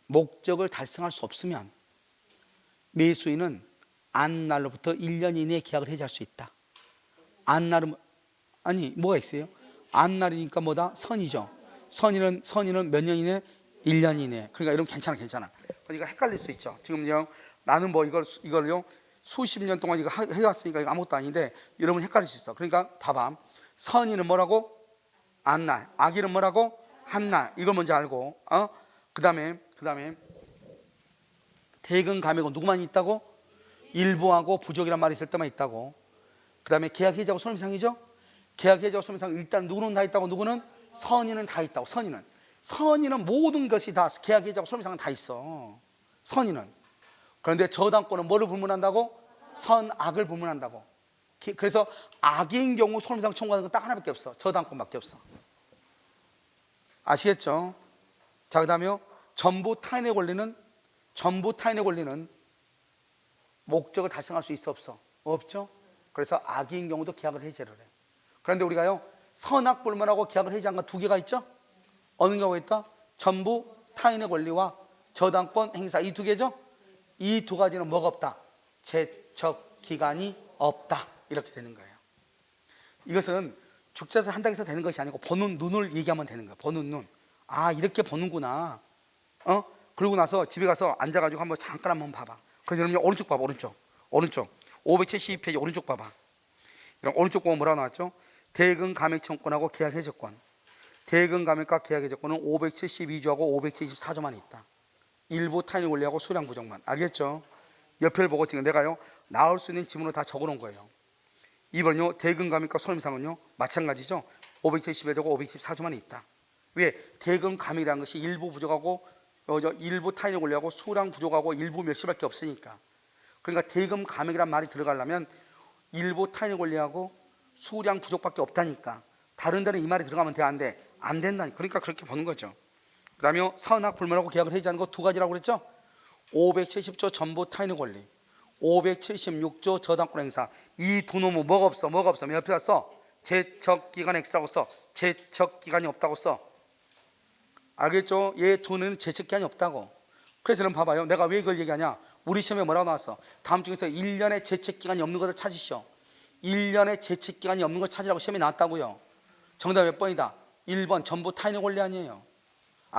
목적을 달성할 수 없으면 매수인은 안 날로부터 1년 이내에 계약을 해지할 수 있다. 안 날은 아니 뭐가 있어요? 안 날이니까 뭐다? 선이죠. 선인은 몇 년 이내? 1년 이내. 그러니까 이러면 괜찮아. 그러니까 헷갈릴 수 있죠. 지금요, 나는 뭐 이걸요 수십 년 동안 이거 해왔으니까 이거 아무것도 아닌데 여러분 헷갈릴 수 있어. 그러니까 봐봐. 선인은 뭐라고? 안 날. 악일은 뭐라고? 한 날. 이걸 먼저 알고. 그다음에 대금 감액은 누구만 있다고? 일부하고 부족이란 말이 있을 때만 있다고. 그다음에 계약 해지하고 손해배상이죠. 계약 해지하고 손해배상 일단 누구는 다 있다고? 누구는? 선인은 다 있다고. 선인은 모든 것이 다 계약 해지하고 손해배상은 다 있어. 선인은. 그런데 저당권은 뭐를 불문한다고? 선악을 불문한다고. 그래서 악인 경우 손해배상 청구하는 건 딱 하나밖에 없어. 저당권밖에 없어. 아시겠죠? 자, 그다음에요, 전부 타인의 권리는 목적을 달성할 수 있어 없어? 없죠. 그래서 악인 경우도 계약을 해지를 해. 그런데 우리가요, 선악 불문하고 계약을 해지한 건 두 개가 있죠. 어느 경우가 있다? 전부 타인의 권리와 저당권 행사, 이 두 개죠. 이 두 가지는 뭐가 없다? 제척 기간이 없다. 이렇게 되는 거예요. 이것은 죽자서 한다고 해서 되는 것이 아니고 보는 눈을 얘기하면 되는 거예요. 보는 눈. 아, 이렇게 보는구나. 그러고 나서 집에 가서 앉아가지고 잠깐 한번 봐봐. 그래서 여러분 오른쪽 봐봐. 오른쪽 572페이지 오른쪽 봐봐. 이런 오른쪽 보면 뭐라고 나왔죠? 대금 감액 청구권하고 계약 해지권. 대금 감액과 계약 해지권은 572조하고 574조만 있다. 일부 타인의 권리하고 수량 부족만. 알겠죠? 옆을 보고 지금 내가요 나올 수 있는 지문으로 다 적어놓은 거예요. 이번요 대금 감액과 손해배상은요 마찬가지죠. 572조하고 574조만 있다. 왜? 대금 감액이라는 것이 일부 부족하고 일부 타인의 권리하고 수량 부족하고 일부 멸시밖에 없으니까. 그러니까 대금 감액이란 말이 들어가려면 일부 타인의 권리하고 수량 부족밖에 없다니까. 다른 데는 이 말이 들어가면 돼, 안 돼? 안 된다니까. 그러니까 그렇게 보는 거죠. 그 다음에 선악 불문하고 계약을 해지하는 거 두 가지라고 그랬죠. 570조 전부 타인의 권리, 576조 저당권 행사. 이 두 놈은 뭐가 없어? 옆에다 써. 제척기간 X라고 써. 제척기간이 없다고 써. 알겠죠? 얘 두 놈은 제척기간이 없다고. 그래서 여러분 봐봐요. 내가 왜 이걸 얘기하냐. 우리 시험에 뭐라고 나왔어? 다음 중에서 1년에 제책기간이 없는 것을 찾으시오. 1년에 제책기간이 없는 걸 찾으라고 시험에 나왔다고요. 정답 몇 번이다? 1번 전부 타인의 권리 아니에요.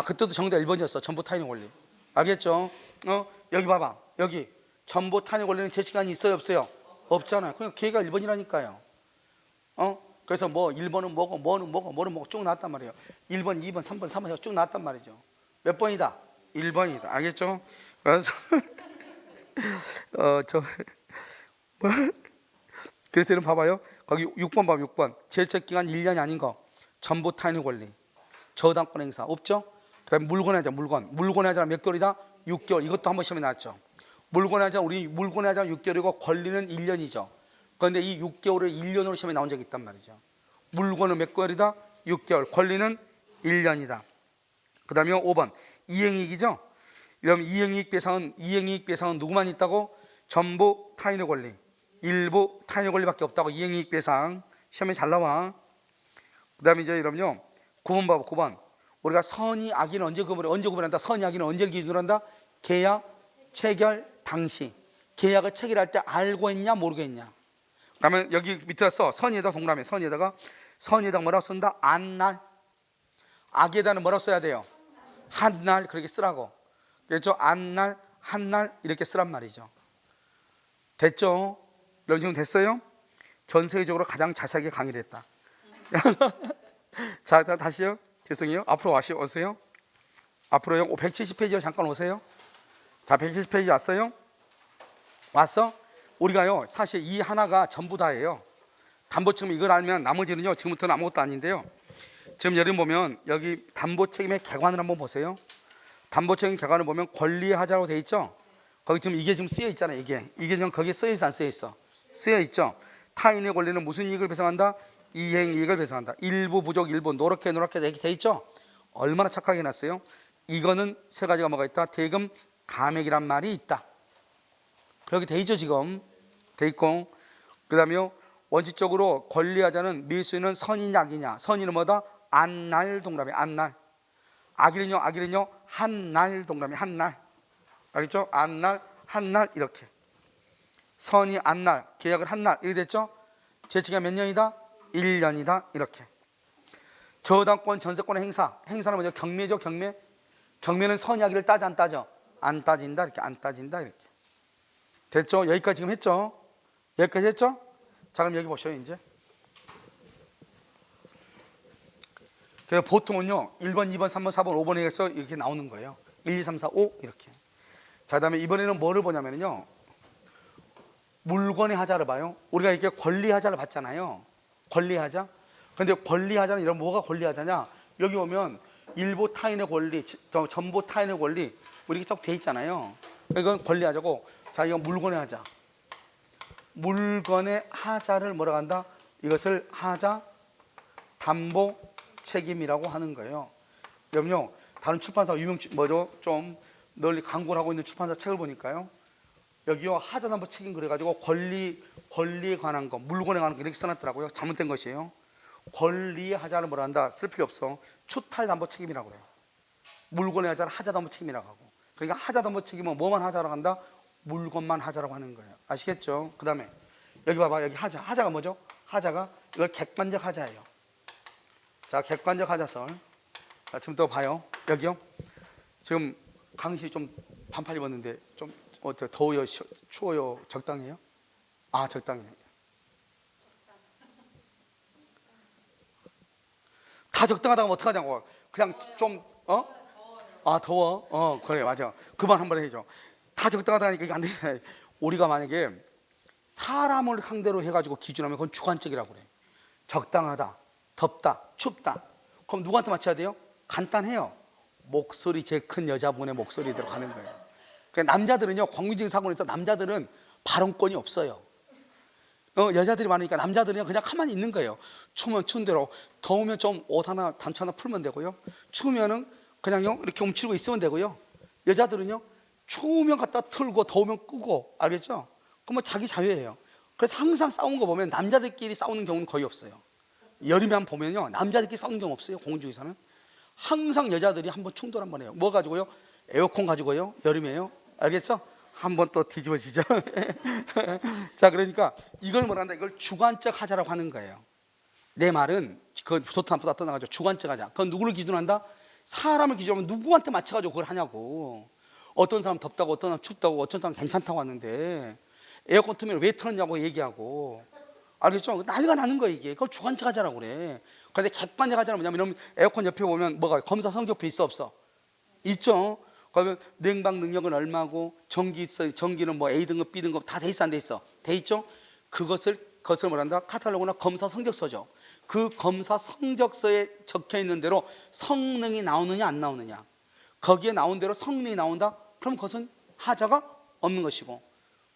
그때도 정답 1번이었어. 전부 타인의 권리. 알겠죠? 여기 봐봐. 여기 전부 타인의 권리는 제책기간이 있어요 없어요? 없잖아요. 그냥 걔가 1번이라니까요. 그래서 뭐 1번은 뭐고 뭐는 뭐고 쭉 나왔단 말이에요. 1번, 2번, 3번, 4번 쭉 나왔단 말이죠. 몇 번이다? 1번이다. 알겠죠? 그래서 저 뭐? 그래서 여러분 봐봐요. 거기 6번 봐봐. 6번 제척기간 1년이 아닌 거 전부 타인의 권리 저당권 행사 없죠? 그 다음에 물권의 하자. 물권의 하자는 몇 개월이다? 6개월. 이것도 한번 시험에 나왔죠. 물권의 하자 우리 물권의 하자 6개월이고 권리는 1년이죠. 그런데 이 6개월을 1년으로 시험에 나온 적이 있단 말이죠. 물권은 몇 개월이다? 6개월. 권리는 1년이다. 그 다음에 5번 이행이익이죠. 그럼 이행이익 배상은 누구만 있다고? 전부 타인의 권리 일부 타인의 권리밖에 없다고. 이행이익 배상 시험에 잘 나와. 그 다음에 이제 여러분요 9번 봐봐. 9번 우리가 선의 악의는 언제 구분한다? 선의 악의는 언제를 기준으로 한다? 계약 체결 당시. 계약을 체결할 때 알고 했냐 모르고 했냐. 그러면 여기 밑에다 써. 선의에다 동그라미 선의에다가 뭐라고 쓴다? 안날. 악에다는 뭐라고 써야 돼요? 한날. 그렇게 쓰라고. 그렇죠? 안날 한날 이렇게 쓰란 말이죠. 됐죠? 여러분 지금 됐어요? 전 세계적으로 가장 자세하게 강의를 했다. 자 다시요. 죄송해요. 앞으로 오세요. 앞으로요. 170페이지로 잠깐 오세요. 자 170페이지 왔어요? 왔어? 우리가요 사실 이 하나가 전부 다예요. 담보책임 이걸 알면 나머지는요 지금부터는 아무것도 아닌데요. 지금 여러분 보면 여기 담보책임의 개관을 한번 보세요. 담보책임 개관을 보면 권리의 하자라고 돼 있죠. 거기 지금 이게 지금 쓰여 있잖아요. 이게 지금 거기에 쓰여 있어 안 쓰여 있어? 쓰여 있죠. 타인의 권리는 무슨 이익을 배상한다? 이행이익을 배상한다. 일부 부족 일부 노랗게 이렇게 돼 있죠. 얼마나 착하게 해놨어요. 이거는 세 가지가 뭐가 있다? 대금 감액이란 말이 있다. 그렇게 돼 있죠. 지금 돼 있고. 그 다음에 원칙적으로 권리하자는 밀수는 선이냐 악이냐. 선의는 뭐다? 안날 동그라미 안날. 악일은요 한날 동그라미 한날. 알겠죠? 안날 한날 이렇게. 선이 안날 계약을 한날 이렇게 됐죠? 제치가 몇 년이다? 1년이다 이렇게. 저당권 전세권의 행사는 뭐죠? 경매죠. 경매는 선의 악의를 따져 안 따져? 안 따진다 이렇게. 안 따진다 이렇게. 됐죠? 여기까지 지금 했죠? 여기까지 했죠? 자 그럼 여기 보셔요 이제. 그래서 보통은요 1번 2번 3번 4번 5번에 해서 이렇게 나오는 거예요. 1, 2, 3, 4, 5 이렇게. 자 그다음에 이번에는 뭐를 보냐면요 물권의 하자를 봐요. 우리가 이렇게 권리하자를 봤잖아요. 권리하자. 근데 권리하자는 이런 뭐가 권리하자냐? 여기 보면 일부 타인의 권리, 전부 타인의 권리 우리 이렇게 쫙 돼 있잖아요. 이건 권리하자고. 자 이건 물권의 하자. 물권의 하자를 뭐라고 한다? 이것을 하자 담보 책임이라고 하는 거예요. 여러분요 다른 출판사 뭐죠? 좀 널리 광고를 하고 있는 출판사 책을 보니까요. 여기요 하자 담보 책임 그래가지고 권리에 관한 거, 물건에 관한 거 이렇게 써놨더라고요. 잘못된 것이에요. 권리의 하자를 뭐라 한다? 쓸 필요 없어. 추탈 담보 책임이라고 그래요. 물건의 하자를 하자 담보 책임이라고 하고. 그러니까 하자 담보 책임은 뭐만 하자라고 한다? 물건만 하자라고 하는 거예요. 아시겠죠? 그 다음에 여기 봐봐. 여기 하자가 뭐죠? 하자가 이걸 객관적 하자예요. 자 객관적 하자설. 자 지금 또 봐요. 여기요. 지금 강의실이 좀 반팔 입었는데 좀 어때요? 더워요? 추워요? 적당해요? 아 적당해요. 다 적당하다고 어떡하냐고. 그냥 좀 아 더워? 그래 맞아. 그만 한번 해줘. 다 적당하다니까 이게 안 되잖아요. 우리가 만약에 사람을 상대로 해가지고 기준하면 그건 주관적이라고 그래. 적당하다, 덥다, 춥다. 그럼 누구한테 맞춰야 돼요? 간단해요. 목소리 제일 큰 여자분의 목소리대로 가는 거예요. 그러니까 남자들은요 광민적인 사고에서 남자들은 발언권이 없어요. 여자들이 많으니까 남자들은 그냥 가만히 있는 거예요. 추우면 추운 대로, 더우면 좀 옷 하나 단추 하나 풀면 되고요. 추우면은 그냥요 이렇게 움츠리고 있으면 되고요. 여자들은요 추우면 갖다 틀고 더우면 끄고. 알겠죠? 그럼 뭐 자기 자유예요. 그래서 항상 싸운 거 보면 남자들끼리 싸우는 경우는 거의 없어요. 여름에 한번 보면요 남자들끼리 싸우는 경우 없어요. 공중에서는 항상 여자들이 한번 충돌 한번 해요. 뭐 가지고요? 에어컨 가지고요. 여름에요. 알겠죠? 한번 또 뒤집어지죠. 자 그러니까 이걸 뭐란다? 이걸 주관적 하자라고 하는 거예요. 내 말은 그 도트남보다 떠나가지고 주관적 하자. 그건 누구를 기준한다? 사람을 기준하면 누구한테 맞춰가지고 그걸 하냐고. 어떤 사람 덥다고, 어떤 사람 춥다고, 어떤 사람 괜찮다고 하는데 에어컨 틀면 왜 틀었냐고 얘기하고. 알겠죠? 난리가 나는 거야 이게. 그걸 주관적 하자라고 그래. 그런데 객관적 하자는 뭐냐면 에어컨 옆에 보면 뭐가 검사 성적표 있어 없어? 있죠. 그러면 냉방 능력은 얼마고 전기 있어요. 전기는 뭐 A 등급, B 등급 다 돼 있어 안 돼 있어? 돼 있죠? 그것을 뭐란다? 카탈로그나 검사 성적서죠. 그 검사 성적서에 적혀 있는 대로 성능이 나오느냐 안 나오느냐. 거기에 나온 대로 성능이 나온다. 그럼 그것은 하자가 없는 것이고,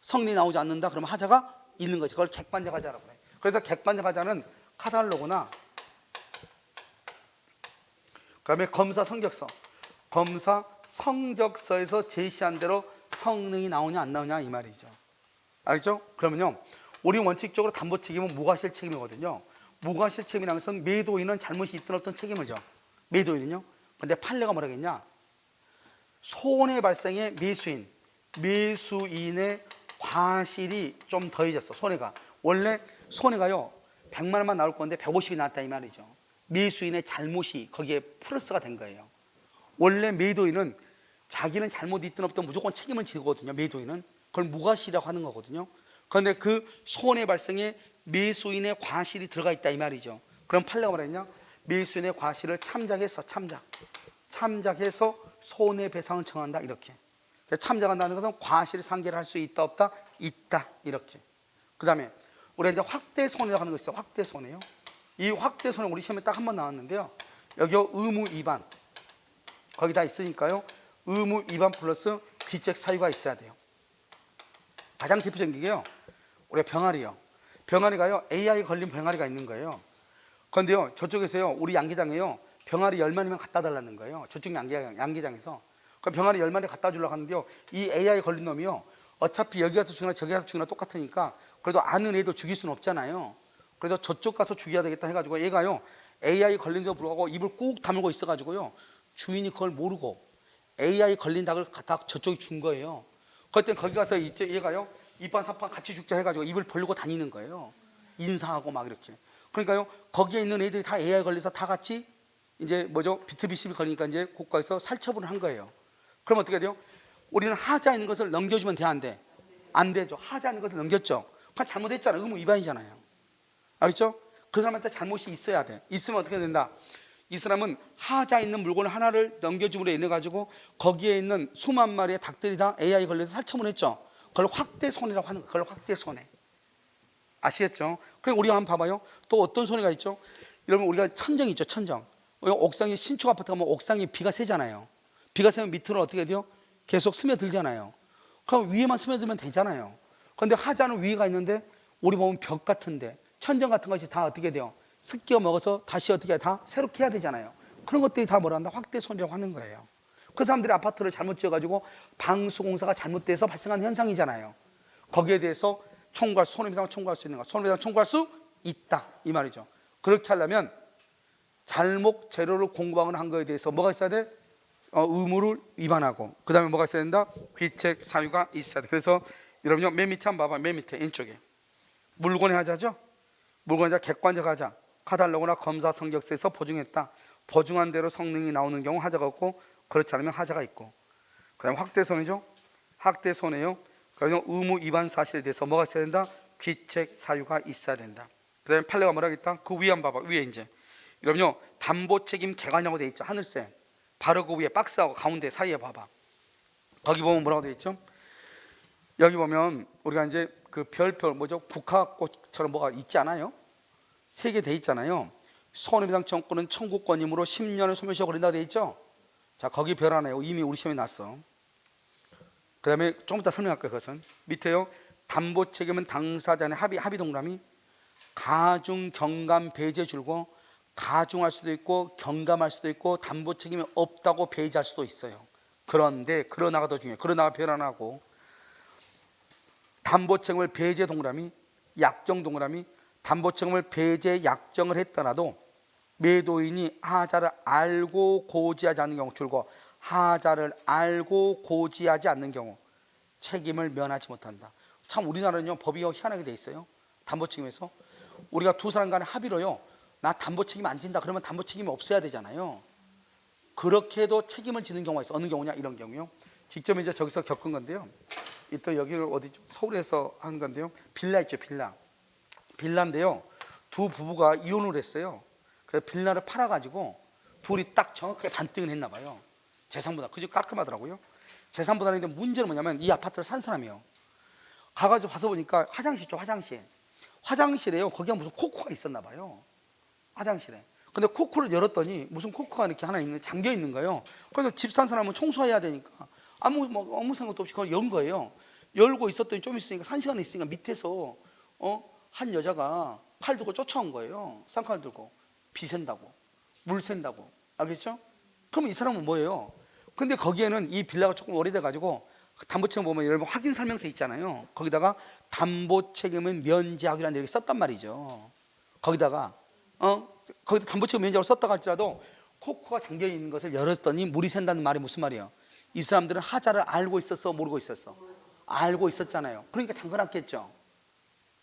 성능이 나오지 않는다. 그러면 하자가 있는 것이. 그걸 객관적 하자라고 해요. 그래서 객관적 하자는 카탈로그나 그다음에 검사 성적서, 검사 성적서에서 제시한 대로 성능이 나오냐 안 나오냐 이 말이죠. 알죠? 그러면요, 우리 원칙적으로 담보 책임은 무과실 책임이거든요. 무과실 책임이라는 것은 매도인은 잘못이 있든 없든 책임을 져. 매도인은요. 근데 판례가 뭐라 했냐? 손해 발생에 매수인의 과실이 좀 더해졌어. 손해가 원래 손해가요 100만 원만 나올 건데 150이 나왔다 이 말이죠. 매수인의 잘못이 거기에 플러스가 된 거예요. 원래 매도인은 자기는 잘못이 있든 없든 무조건 책임을 지거든요. 매도인은 그걸 무과실이라고 하는 거거든요. 그런데 그 손해 발생에 매수인의 과실이 들어가 있다 이 말이죠. 그럼 판례가 뭐라 했냐? 매수인의 과실을 참작해서 참작해서 손해배상을 정한다 이렇게. 참작한다는 것은 과실 상계를 할 수 있다 없다? 있다 이렇게. 그 다음에 우리가 이제 확대 손해라고 하는 거 있어요. 확대 손해요. 이 확대 손해 우리 시험에 딱 한 번 나왔는데요. 여기 의무 위반 거기 다 있으니까요. 의무 위반 플러스 귀책 사유가 있어야 돼요. 가장 대표적인 게요. 우리가 병아리요. 병아리가요 AI 걸린 병아리가 있는 거예요. 그런데요 저쪽에서요 우리 양계장에요 병아리 10마리면 갖다 달라는 거예요. 저쪽 양계장에서. 그럼 병아리 10마리 갖다 주려고 하는데요. 이 AI 걸린 놈이요. 어차피 여기 가서 죽이나 저기 가서 죽이나 똑같으니까 그래도 아는 애도 죽일 수는 없잖아요. 그래서 저쪽 가서 죽여야 되겠다 해가지고 얘가요 AI 걸린데도 불구하고 입을 꾹 다물고 있어가지고요 주인이 그걸 모르고 AI 걸린 닭을 갖다 저쪽에 준 거예요. 그때 거기 가서 얘가요 이판 삼판 같이 죽자 해가지고 입을 벌리고 다니는 거예요. 인사하고 막 이렇게. 그러니까요 거기에 있는 애들이 다 AI 걸려서 다 같이 이제 비트비십이 걸리니까 이제 국가에서 살처분을 한 거예요. 그럼 어떻게 돼요? 우리는 하자 있는 것을 넘겨주면 돼 안 돼? 안 되죠. 하자 있는 것을 넘겼죠. 그냥 잘못했잖아. 의무 위반이잖아요. 알겠죠? 그 사람한테 잘못이 있어야 돼. 있으면 어떻게 된다? 이 사람은 하자 있는 물건 하나를 넘겨줌으로 인해 가지고 거기에 있는 수만 마리의 닭들이 다 AI 걸려서 살처분했죠. 그걸 확대 손해라고 하는 거예요. 그걸 확대 손해. 아시겠죠? 그럼 우리가 한번 봐봐요. 또 어떤 손해가 있죠? 여러분 우리가 천정이 있죠. 천정. 옥상에 신축 아파트 가면 옥상에 비가 새잖아요. 비가 새면 밑으로 어떻게 돼요? 계속 스며들잖아요. 그럼 위에만 스며들면 되잖아요. 그런데 하자는 위에가 있는데 우리 보면 벽 같은데 천정 같은 것이 다 어떻게 돼요? 습기가 먹어서 다시 어떻게 다 새롭게 해야 되잖아요. 그런 것들이 다 뭐라 한다? 확대 손해라고 하는 거예요. 그 사람들이 아파트를 잘못 지어가지고 방수공사가 잘못돼서 발생한 현상이잖아요. 거기에 대해서 청구할 손해배상을 청구할 수 있는 거, 손해배상 청구할 수 있다 이 말이죠. 그렇게 하려면 잘못 재료를 공부하거나 한 거에 대해서 뭐가 있어야 돼? 의무를 위반하고 그 다음에 뭐가 있어야 된다? 귀책 사유가 있어야 돼. 그래서 여러분요 맨 밑에 한번 봐봐. 맨 밑에 왼쪽에 물권의 하자죠. 물권의 하자 객관적 하자 카탈로그나 검사 성적서에서 보증했다. 보증한 대로 성능이 나오는 경우 하자가 없고 그렇지 않으면 하자가 있고 그 다음에 확대손해죠. 확대손해요. 그래서 의무 위반 사실에 대해서 뭐가 있어야 된다? 귀책 사유가 있어야 된다. 그 다음에 판례가 뭐라 했다? 그 위에 한번 봐봐. 위에 이제 여러분요 담보 책임 개관이라고 되어 있죠. 하늘색 바로 그 위에 박스하고 가운데 사이에 봐봐. 거기 보면 뭐라고 되어 있죠? 여기 보면 우리가 이제 그 별표 국화꽃처럼 뭐가 있지 않아요? 3개 돼 있잖아요. 손해배상 청구는 청구권이므로 10년을 소멸시효가 걸린다고 되어 있죠. 자 거기 별 하나요. 이미 우리 시험에 났어. 그 다음에 조금 이따 설명할게요. 그것은 밑에요 담보 책임은 당사자 간의 합의 동그라미 가중 경감 배제 줄고 가중할 수도 있고 경감할 수도 있고 담보 책임이 없다고 배제할 수도 있어요. 그런데 그러나가 더 중요해요. 그러나가 별 하나 하고 담보 책임을 배제 동그라미 약정 동그라미 담보 책임을 배제 약정을 했더라도 매도인이 하자를 알고 고지하지 않는 경우 줄고 하자를 알고 고지하지 않는 경우 책임을 면하지 못한다. 참 우리나라는요 법이 희한하게 돼 있어요. 담보 책임에서 우리가 두 사람 간의 합의로요 나 담보 책임 안 진다 그러면 담보 책임이 없어야 되잖아요. 그렇게 해도 책임을 지는 경우가 있어. 어느 경우냐? 이런 경우요. 직접 이제 저기서 겪은 건데요. 또 여기를 어디 서울에서 한 건데요. 빌라 있죠, 빌라. 빌라인데요. 두 부부가 이혼을 했어요. 그래서 빌라를 팔아가지고 둘이 딱 정확하게 반등을 했나 봐요. 재산보다. 그죠? 깔끔하더라고요. 재산보다는 문제는 뭐냐면 이 아파트를 산 사람이에요. 가가지고 봐서 보니까 화장실 있죠, 화장실. 화장실에요. 거기가 무슨 코코가 있었나 봐요. 화장실에. 근데 코코를 열었더니 무슨 코코가 이렇게 하나 있는, 잠겨 있는 거예요. 그래서 집 산 사람은 청소해야 되니까 아무 생각도 없이 그걸 연 거예요. 열고 있었더니 좀 있으니까 1시간이 있으니까 밑에서 한 여자가 칼 들고 쫓아온 거예요. 쌍칼 들고. 비 샌다고, 물 샌다고. 알겠죠? 그럼 이 사람은 뭐예요? 근데 거기에는 이 빌라가 조금 오래돼 가지고 담보책임 보면 여러분 확인 설명서 있잖아요. 거기다가 담보 책임은 면제하기라는 이렇게 썼단 말이죠. 거기다 담보책임 면제하고 썼다고 할지라도 코코가 잠겨 있는 것을 열었더니 물이 샌다는 말이 무슨 말이에요? 이 사람들은 하자를 알고 있었어, 모르고 있었어? 알고 있었잖아요. 그러니까 잠궈놨겠죠.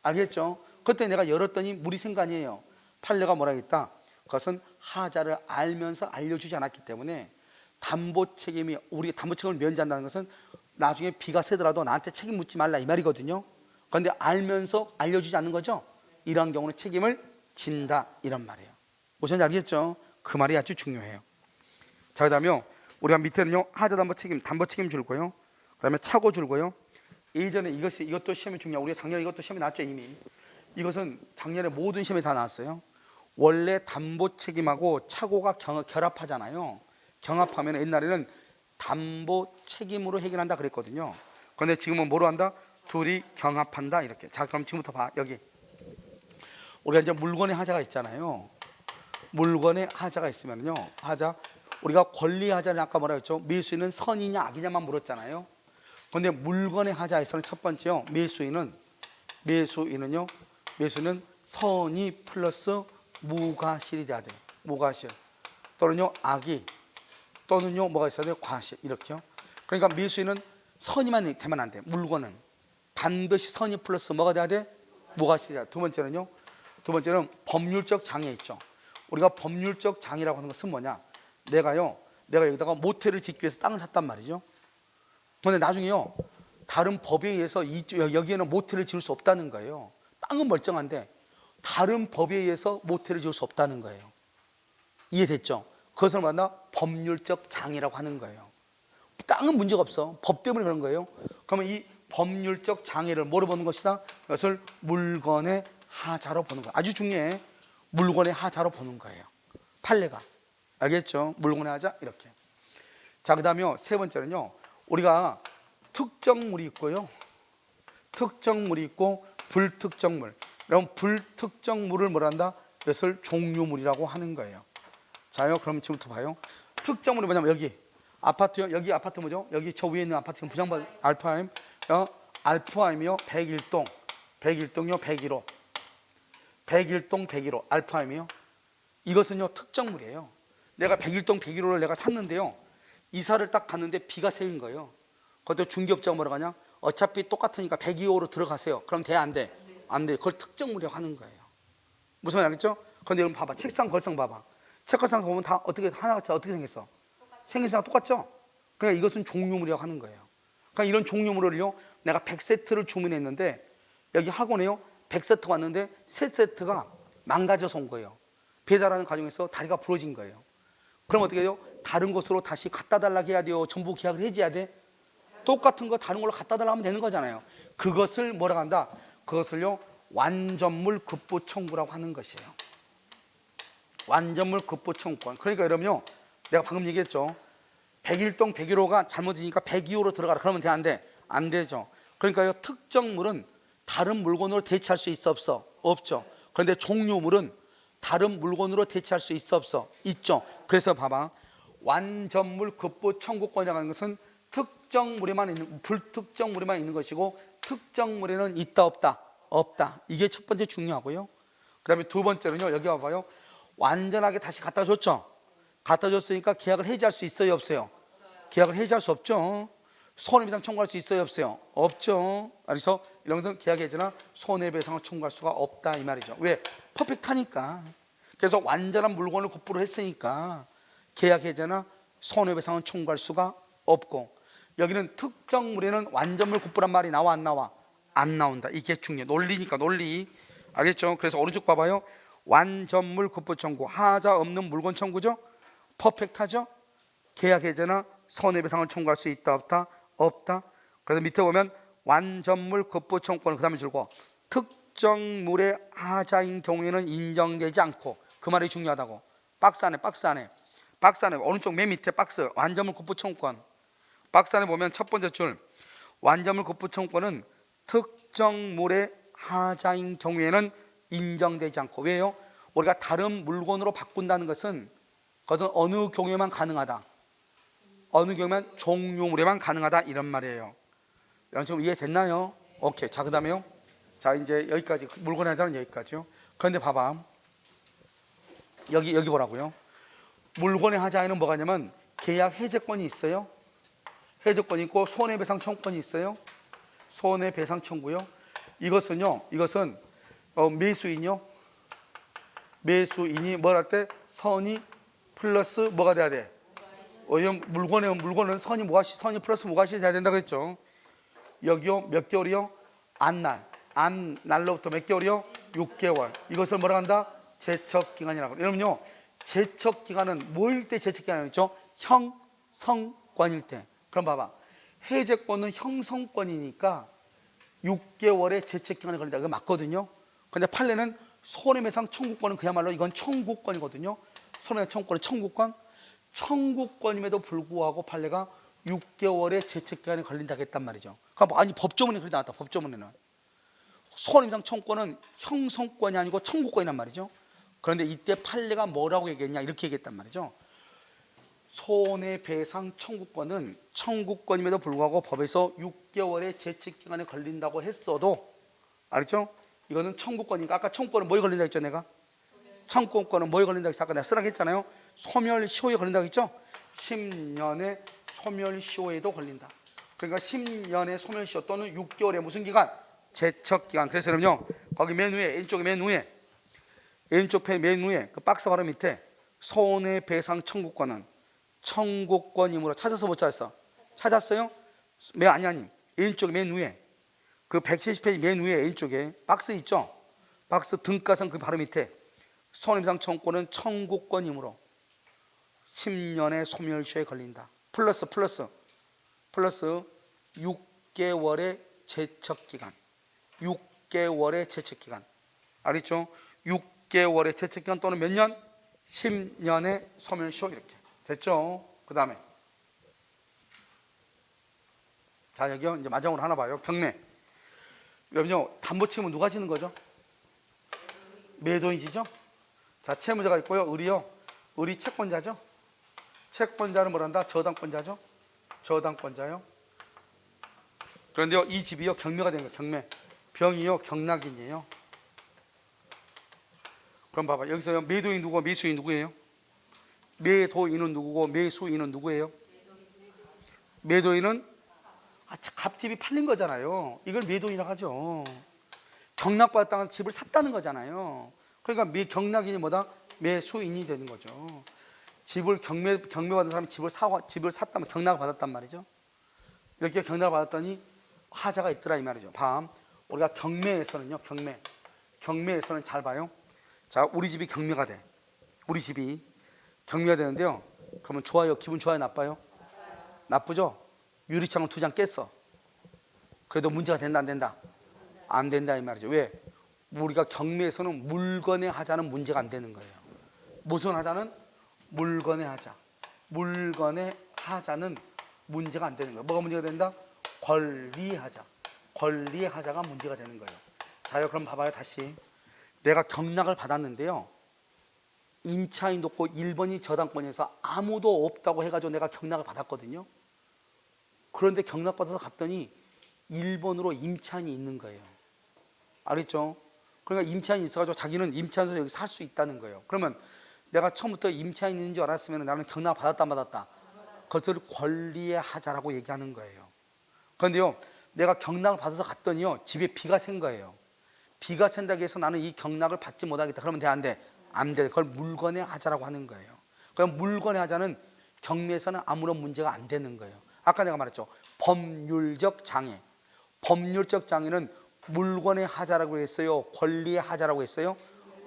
알겠죠? 그때 내가 열었더니 물이 샌 거 아니에요. 판례가 뭐라 했다? 그것은 하자를 알면서 알려주지 않았기 때문에 담보 책임이, 우리 담보 책임을 면제한다는 것은 나중에 비가 새더라도 나한테 책임 묻지 말라 이 말이거든요. 그런데 알면서 알려주지 않는 거죠. 이러한 경우는 책임을 진다 이런 말이에요. 무슨 알겠죠? 그 말이 아주 중요해요. 자, 그다음에 우리가 밑에는요 하자 담보 책임 줄고요. 그다음에 차고 줄고요. 예전에 이것도 시험에 중요해요. 우리가 작년에 이것도 시험에 나왔죠 이미. 이것은 작년에 모든 시험에 다 나왔어요. 원래 담보 책임하고 차고가 결합하잖아요. 경합하면 옛날에는 담보 책임으로 해결한다 그랬거든요. 그런데 지금은 뭐로 한다? 둘이 경합한다 이렇게. 자, 그럼 지금부터 봐. 여기 우리가 이제 물건의 하자가 있잖아요. 물건의 하자가 있으면요, 하자, 우리가 권리 하자는 아까 뭐라 했죠? 매수인은 선이냐 악이냐만 물었잖아요. 그런데 물건의 하자에서는 첫 번째요, 매수인은 선이 플러스 무과실이 돼야 돼. 무과실 또는요 악이 또는요 뭐가 있어야 돼요? 과실. 이렇게요. 그러니까 매수인은 선이만 되면 안 돼. 물건은 반드시 선이 플러스 뭐가 돼야 돼? 무과실이야. 두 번째는 법률적 장애 있죠. 우리가 법률적 장애라고 하는 것은 뭐냐? 내가 여기다가 모텔을 짓기 위해서 땅을 샀단 말이죠. 그런데 나중에요 다른 법에 의해서 여기에는 모텔을 지을 수 없다는 거예요. 땅은 멀쩡한데 다른 법에 의해서 모텔을 지을 수 없다는 거예요. 이해됐죠? 그것을 말한다 법률적 장애라고 하는 거예요. 땅은 문제가 없어. 법 때문에 그런 거예요. 그러면 이 법률적 장애를 뭐로 보는 것이다? 그것을 물건의 하자로 보는 거예요. 아주 중요해. 물건의 하자로 보는 거예요. 판례가. 알겠죠? 물건의 하자 이렇게. 자, 그 다음에 세 번째는요, 우리가 특정물이 있고요, 특정물이 있고 불특정물. 그럼 불특정물을 뭐라 한다? 그것을 종류물이라고 하는 거예요. 자요, 그럼 지금부터 봐요. 특정물이 뭐냐면 여기 아파트요. 여기 아파트 뭐죠? 여기 저 위에 있는 아파트 부장받은 알파임. 알파임이요 101동. 101동이요 101호. 101동 101호 알파임이요. 이것은요 특정물이에요. 내가 101동 101호를 내가 샀는데요, 이사를 딱 갔는데 비가 새인 거예요. 그것도 중개업자가 뭐라고 하냐? 어차피 똑같으니까 102호로 들어가세요. 그럼 돼? 안 돼? 안 돼. 그걸 특정물이라고 하는 거예요. 무슨 말인지 알겠죠? 그런데 여러분 봐봐. 책상 걸상 봐봐. 책걸상 보면 다 하나같이 어떻게 생겼어? 생김새가 똑같죠? 그러니까 이것은 종류물이라고 하는 거예요. 그러니까 이런 종류물을요, 내가 100세트를 주문했는데 여기 학원에요 100세트가 왔는데 3세트가 망가져서 온 거예요. 배달하는 과정에서 다리가 부러진 거예요. 그럼 어떻게 해요? 다른 곳으로 다시 갖다 달라고 해야 돼요? 전부 계약을 해줘야 돼? 똑같은 거 다른 걸로 갖다 달라고 하면 되는 거잖아요. 그것을 뭐라고 한다? 그것을요 완전물 급부 청구라고 하는 것이에요. 완전물 급부 청구권. 그러니까 여러분요, 내가 방금 얘기했죠. 101동 101호가 잘못이니까 102호로 들어가라. 그러면 돼? 안 돼? 안 되죠. 그러니까 특정물은 다른 물건으로 대체할 수 있어 없어? 없죠. 그런데 종류물은 다른 물건으로 대체할 수 있어 없어? 있죠. 그래서 봐봐, 완전물 급부 청구권이라는 것은 특정물에만 있는, 불특정물에만 있는 것이고 특정물에는 있다 없다? 없다. 이게 첫 번째 중요하고요. 그 다음에 두 번째는요, 여기 와봐요. 완전하게 다시 갖다 줬죠. 갖다 줬으니까 계약을 해지할 수 있어요 없어요? 계약을 해지할 수 없죠. 손해배상 청구할 수 있어요 없어요? 없죠. 그래서 이런 것은 계약 해지나 손해배상을 청구할 수가 없다 이 말이죠. 왜? 퍼펙트하니까. 그래서 완전한 물건을 급부로 했으니까 계약 해지나 손해배상은 청구할 수가 없고, 여기는 특정물에는 완전물 급부란 말이 나와 안 나와? 안 나온다. 이게 중요해. 논리니까 논리. 알겠죠? 그래서 오른쪽 봐봐요. 완전물 급부 청구, 하자 없는 물건 청구죠. 퍼펙트하죠. 계약 해제나 손해배상을 청구할 수 있다 없다? 없다. 그래서 밑에 보면 완전물 급부 청구권 그 다음에 줄고 특정물의 하자인 경우에는 인정되지 않고, 그 말이 중요하다고. 박스 안에 오른쪽 맨 밑에 박스 완전물 급부 청구권, 박스 안에 보면 첫 번째 줄 완전물 급부 청구권은 특정물의 하자인 경우에는 인정되지 않고. 왜요? 우리가 다른 물건으로 바꾼다는 것은 그것은 어느 경우에만 가능하다, 어느 경우에만 종료물에만 가능하다, 이런 말이에요. 여러분 지금 이해됐나요? 오케이. 자, 그 다음에요. 자, 이제 여기까지 물건의 하자는 여기까지요. 그런데 봐봐, 여기 보라고요. 물건의 하자에는 뭐가 있냐면 계약 해제권이 있어요. 해제권이 있고 손해배상 청구권이 있어요. 손해배상 청구요. 이것은 매수인이 뭘 할 때 선이 플러스 뭐가 돼야 돼? 물건은 선이 플러스 무과실이 돼야 된다고 했죠. 여기요 몇 개월이요? 안날로부터 몇 개월이요? 6개월. 이것을 뭐라 한다? 제척기간이라고. 여러분요, 제척기간은 뭐일 때 제척기간이죠? 형성권일 때. 그럼 봐봐, 해제권은 형성권이니까 6개월의 제척기간이 걸린다. 이거 맞거든요. 근데 판례는 손해배상 청구권은 그야말로 이건 청구권이거든요. 손해배상 청구권은 청구권임에도 불구하고 판례가 6개월의 제척기간이 걸린다고 했단 말이죠. 그러니까 아니 법조문에 그렇게 나왔다. 법조문에는 손해배상 청구권은 형성권이 아니고 청구권이란 말이죠. 그런데 이때 판례가 뭐라고 얘기했냐, 이렇게 얘기했단 말이죠. 손해배상 청구권은 청구권임에도 불구하고 법에서 6개월의 제척기간에 걸린다고 했어도, 알았죠? 이거는 청구권이니까. 아까 청구권은 뭐에 걸린다고 했죠? 내가 청구권은 뭐에 걸린다고 했어? 아까 내가 쓰라고 했잖아요. 소멸시효에 걸린다고 했죠? 10년의 소멸시효에도 걸린다. 그러니까 10년의 소멸시효 또는 6개월의 무슨 기간? 제척기간. 그래서 여러분요, 거기 맨 위에, 왼쪽 맨 위에 그 박스 바로 밑에 손해배상 청구권은 청구권이므로. 찾아서 못 찾았어? 찾았어요? 아니 왼쪽 맨 위에 그 170페이지 맨 위에 왼쪽에 박스 있죠? 박스 등가성 그 바로 밑에 손해배상 청구권은 청구권이므로 10년의 소멸시효에 걸린다. 플러스 6개월의 제척기간. 6개월의 제척기간. 알겠죠? 6개월의 제척기간 또는 몇 년? 10년의 소멸시효. 이렇게 됐죠? 그 다음에 자, 여기요 이제 마지막으로 하나 봐요. 경매. 여러분요, 담보채무는 누가 지는 거죠? 매도인이 지죠? 자, 채무자가 있고요. 을이 채권자죠. 채권자는 뭐란다? 저당권자죠. 저당권자요. 그런데요, 이 집이요 경매가 된 거예요. 경매. 병이요 경락인이에요. 그럼 봐봐, 여기서요 매도인 누구고 매수인 누구예요? 매도인은 누구고 매수인은 누구예요? 매도인은 갑집이 팔린 거잖아요. 이걸 매도인이라고 하죠. 경락받았다는 집을 샀다는 거잖아요. 그러니까 경락인이 뭐다? 매수인이 되는 거죠. 집을 경매받은 사람이 집을 샀다면 경락을 받았단 말이죠. 이렇게 경락을 받았더니 하자가 있더라 이 말이죠. 우리가 경매에서는요, 경매에서는 잘 봐요. 자, 우리 집이 경매가 돼. 우리 집이 경매가 되는데요. 그러면 좋아요? 기분 좋아요? 나빠요? 나쁘죠? 유리창을 2장 깼어. 그래도 문제가 된다 안 된다? 안 된다 이 말이죠. 왜? 우리가 경매에서는 물건의 하자는 문제가 안 되는 거예요. 무슨 하자는? 물건의 하자. 물건의 하자는 문제가 안 되는 거예요. 뭐가 문제가 된다? 권리의 하자. 권리의 하자가 문제가 되는 거예요. 자요, 그럼 봐봐요. 다시 내가 경락을 받았는데요, 임차인도 없고 1번이 저당권에서 아무도 없다고 해가지고 내가 경락을 받았거든요. 그런데 경락받아서 갔더니 1번으로 임차인이 있는 거예요. 알겠죠? 그러니까 임차인이 있어가지고 자기는 임차인으로 여기 살 수 있다는 거예요. 그러면 내가 처음부터 임차인이 있는 줄 알았으면 나는 경락을 받았다 안 받았다? 그것을 권리의 하자라고 얘기하는 거예요. 그런데요, 내가 경락을 받아서 갔더니요, 집에 비가 샌 거예요. 비가 샌다고 해서 나는 이 경락을 받지 못하겠다. 그러면 돼? 안 돼? 안 돼. 그걸 물건의 하자라고 하는 거예요. 그럼 물건의 하자는 경매에서는 아무런 문제가 안 되는 거예요. 아까 내가 말했죠. 법률적 장애. 법률적 장애는 물건의 하자라고 했어요? 권리의 하자라고 했어요?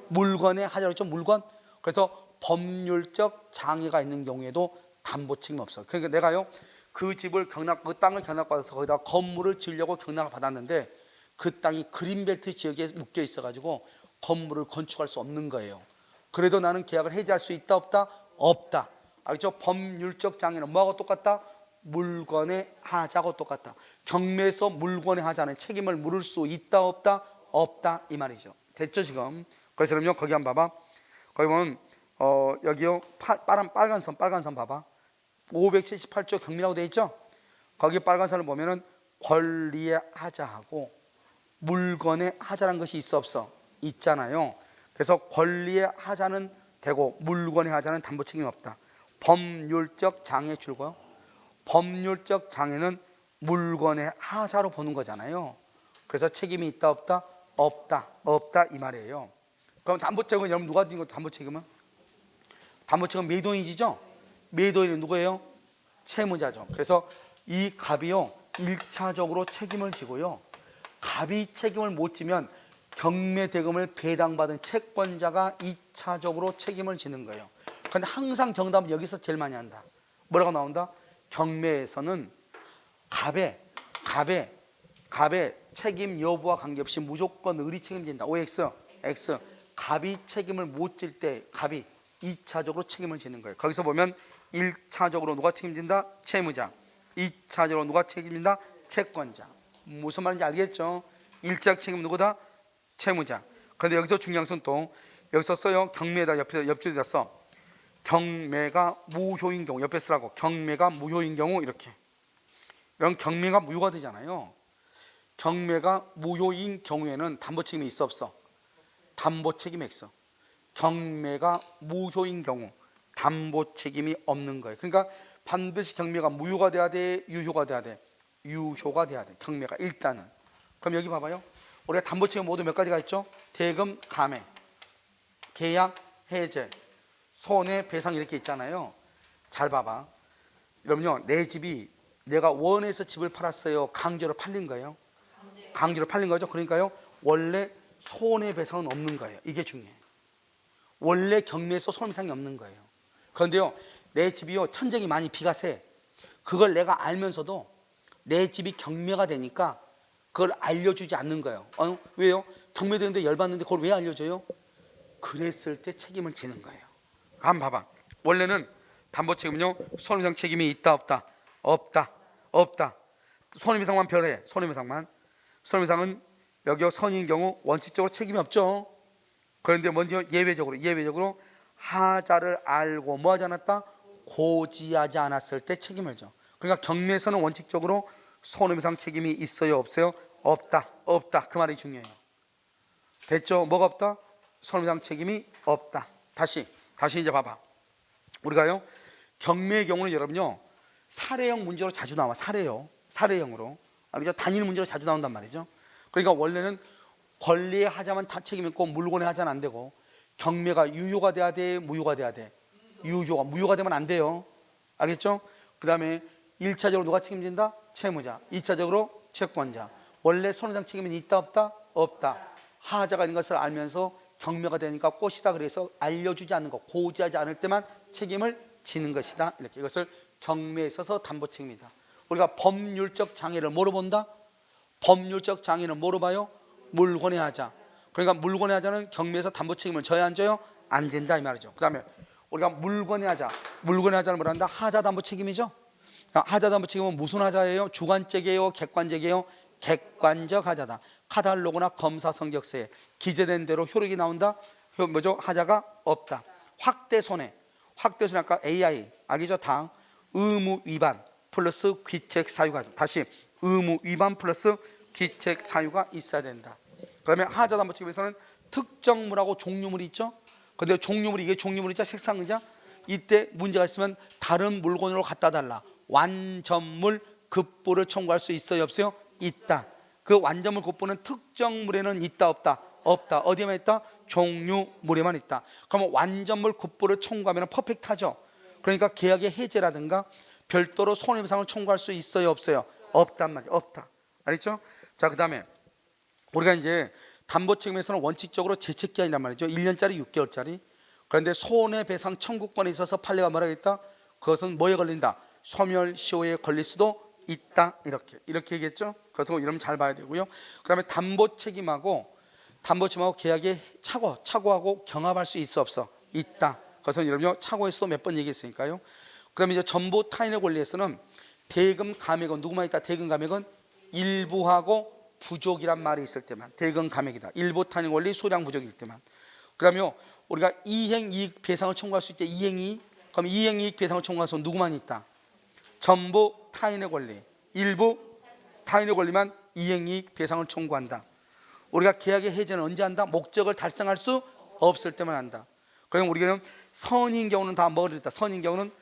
물건의 하자라고 했죠? 물건. 그래서 법률적 장애가 있는 경우에도 담보 책임 없어. 그러니까 내가요 그 집을 그 땅을 경락받아서 거기다 건물을 지으려고 경락을 받았는데 그 땅이 그린벨트 지역에 묶여 있어가지고 건물을 건축할 수 없는 거예요. 그래도 나는 계약을 해지할 수 있다 없다? 없다. 알죠? 법률적 장애는 뭐하고 똑같다? 물건의 하자하고 똑같다. 경매에서 물건의 하자는 책임을 물을 수 있다 없다? 없다 이 말이죠. 됐죠 지금? 그래서 그럼요 거기 한번 봐봐. 거기 보면 여기요 빨간 선 봐봐. 578조 경미라고 되어 있죠? 거기 빨간 선을 보면은 권리의 하자하고 물건의 하자라는 것이 있어 없어? 있잖아요. 그래서 권리의 하자는 되고 물건의 하자는 담보 책임이 없다. 법률적 장애 줄고요. 법률적 장애는 물건의 하자로 보는 거잖아요. 그래서 책임이 있다 없다? 없다. 없다 이 말이에요. 그럼 담보 책임은 여러분 누가 지는 거 담보 책임은? 담보 책임은 매도인이죠? 매도인은 누구예요? 채무자죠. 그래서 이 갑이요 1차적으로 책임을 지고요. 갑이 책임을 못 지면 경매 대금을 배당받은 채권자가 2차적으로 책임을 지는 거예요. 그런데 항상 정답은 여기서 제일 많이 한다. 뭐라고 나온다? 경매에서는 갑의 책임 여부와 관계없이 무조건 을이 책임진다. OX, X. 갑이 책임을 못 질 때 갑이 2차적으로 책임을 지는 거예요. 거기서 보면 1차적으로 누가 책임진다? 채무자. 2차적으로 누가 책임진다? 채권자. 무슨 말인지 알겠죠? 1차적 책임은 누구다? 채무자. 그런데 여기서 중요한 것은 또 여기서 써요. 경매에다 옆줄에다 써. 경매가 무효인 경우 옆에 쓰라고. 경매가 무효인 경우 이렇게. 이런 경매가 무효가 되잖아요. 경매가 무효인 경우에는 담보 책임이 있어 없어? 담보 책임이 있어. 경매가 무효인 경우 담보 책임이 없는 거예요. 그러니까 반드시 경매가 무효가 돼야 돼, 유효가 돼야 돼? 유효가 돼야 돼. 경매가 일단은. 그럼 여기 봐봐요. 우리가 담보 책임 모두 몇 가지가 있죠? 대금, 감해, 계약, 해제, 손해배상 이렇게 있잖아요. 잘 봐봐. 여러분요, 내 집이 내가 원해서 집을 팔았어요? 강제로 팔린 거예요? 강제로 팔린 거죠. 그러니까요, 원래 손해배상은 없는 거예요. 이게 중요해요. 원래 경매에서 손해배상이 없는 거예요. 그런데요, 내 집이요 천정이 많이 비가 새. 그걸 내가 알면서도 내 집이 경매가 되니까 그걸 알려주지 않는 거예요. 왜요? 경매되는데 열받는데 그걸 왜 알려줘요? 그랬을 때 책임을 지는 거예요. 한번 봐봐. 원래는 담보 책임은요 손해배상 책임이 있다 없다? 없다. 손해배상만 별해. 손해배상은 여기 선인 경우 원칙적으로 책임이 없죠. 그런데 먼저 예외적으로 하자를 알고 뭐 하지 않았다? 고지하지 않았을 때 책임을 져. 그러니까 경매에서는 원칙적으로 손해배상 책임이 있어요 없어요? 없다. 그 말이 중요해요. 됐죠? 뭐가 없다? 손해배상 책임이 없다. 다시 이제 봐봐. 우리가요 경매의 경우는 여러분요 사례형 문제로 자주 나와. 사례형으로. 알겠죠? 단일 문제로 자주 나온단 말이죠. 그러니까 원래는 권리의 하자만 다 책임 있고 물건의 하자는 안 되고, 경매가 유효가 돼야 돼, 무효가 돼야 돼? 무효가 되면 안 돼요. 알겠죠? 그 다음에 1차적으로 누가 책임진다? 채무자. 2차적으로 채권자. 원래 손해배상 책임은 있다 없다? 없다. 하자가 있는 것을 알면서 경매가 되니까 꽃이다 그래서 알려주지 않는 것, 고지하지 않을 때만 책임을 지는 것이다. 이렇게. 이것을 경매에 있어서 담보 책임이다. 우리가 법률적 장애를 뭐로 본다? 법률적 장애는 뭐로 봐요? 물건의 하자. 그러니까 물건의 하자는 경매에서 담보 책임을 져야 안 져요? 안 진다 이 말이죠. 그 다음에 우리가 물건의 하자는 뭐라 한다? 하자 담보 책임이죠. 하자 담보 책임은 무슨 하자예요? 주관적이에요? 객관적이에요? 객관적 하자다. 카탈로그나 검사 성적서에 기재된 대로 효력이 나온다. 뭐죠? 하자가 없다. 확대 손해 아까 AI 알겠죠? 당 의무 위반 플러스 귀책 사유가, 다시 의무 위반 플러스 귀책 사유가 있어야 된다. 그다음에 하자 담보 책임에서는 특정물하고 종류물이 있죠. 근데 이게 종류물이자 색상의자, 이때 문제가 있으면 다른 물건으로 갖다 달라. 완전물 급부를 청구할 수 있어요 없어요? 있다. 그 완전물 급부는 특정물에는 있다 없다? 없다. 어디에만 있다? 종류물에만 있다. 그러면 완전물 급부를 청구하면 퍼펙트하죠. 그러니까 계약의 해제라든가 별도로 손해배상을 청구할 수 있어요 없어요? 없단 말이에요. 없다. 알겠죠? 자, 그 다음에 우리가 이제 담보 책임에서는 원칙적으로 재책기한이란 말이죠. 1년짜리 6개월짜리. 그런데 손해배상 청구권에 있어서 판례가 뭐라고 했다? 그것은 뭐에 걸린다? 소멸시효에 걸릴 수도 있다. 이렇게 얘기했죠. 그래서 이러면 잘 봐야 되고요. 그 다음에 담보 책임하고 계약의 착오하고 경합할 수 있어 없어? 있다. 그래서 이러면 착오에서도 몇 번 얘기했으니까요. 그 다음에 이제 전부 타인의 권리에서는 대금 감액은 누구만 있다? 대금 감액은 일부하고 부족이란 말이 있을 때만 대금 감액이다. 일부 타인의 권리 소량 부족일 때만. 그 다음에 우리가 이행이익 배상을 청구할 수 있지. 이행이익. 그럼 이행이익 배상을 청구해서 누구만 있다? 전부 타인의 권리, 일부 타인의 권리만 이행이익 배상을 청구한다. 우리가 계약의 해제는 언제 한다? 목적을 달성할 수 없을 때만 한다. 그럼 우리는 선인 경우는 다 뭐가 있다? 선인 경우는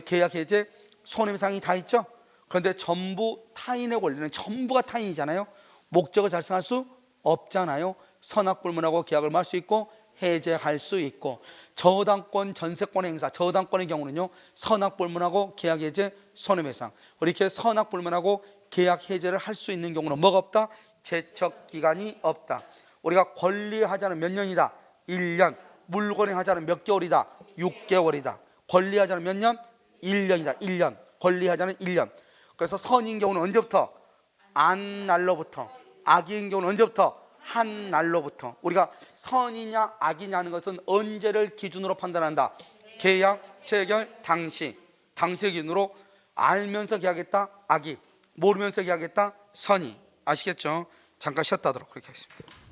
계약 해제, 손해배상이 다 있죠. 그런데 전부 타인의 권리는 전부가 타인이잖아요. 목적을 달성할 수 없잖아요. 선악불문하고 계약을 말 수 있고 해제할 수 있고, 저당권, 전세권 행사, 저당권의 경우는요 선악불문하고 계약 해제, 손해배상. 이렇게 선악불문하고 계약 해제를 할 수 있는 경우는 뭐가 없다? 제척기간이 없다. 우리가 권리하자는 몇 년이다? 1년. 물권행하자는 몇 개월이다? 6개월이다. 권리하자는 몇 년? 1년이다. 1년. 권리하자는 1년. 그래서 선인 경우는 언제부터? 안 날로부터. 악인 경우는 언제부터? 한 날로부터. 우리가 선이냐 악이냐 하는 것은 언제를 기준으로 판단한다? 계약 체결 당시. 당시 기준으로 알면서 계약했다 악이, 모르면서 계약했다 선이. 아시겠죠? 잠깐 쉬었다 하도록 그렇게 하겠습니다.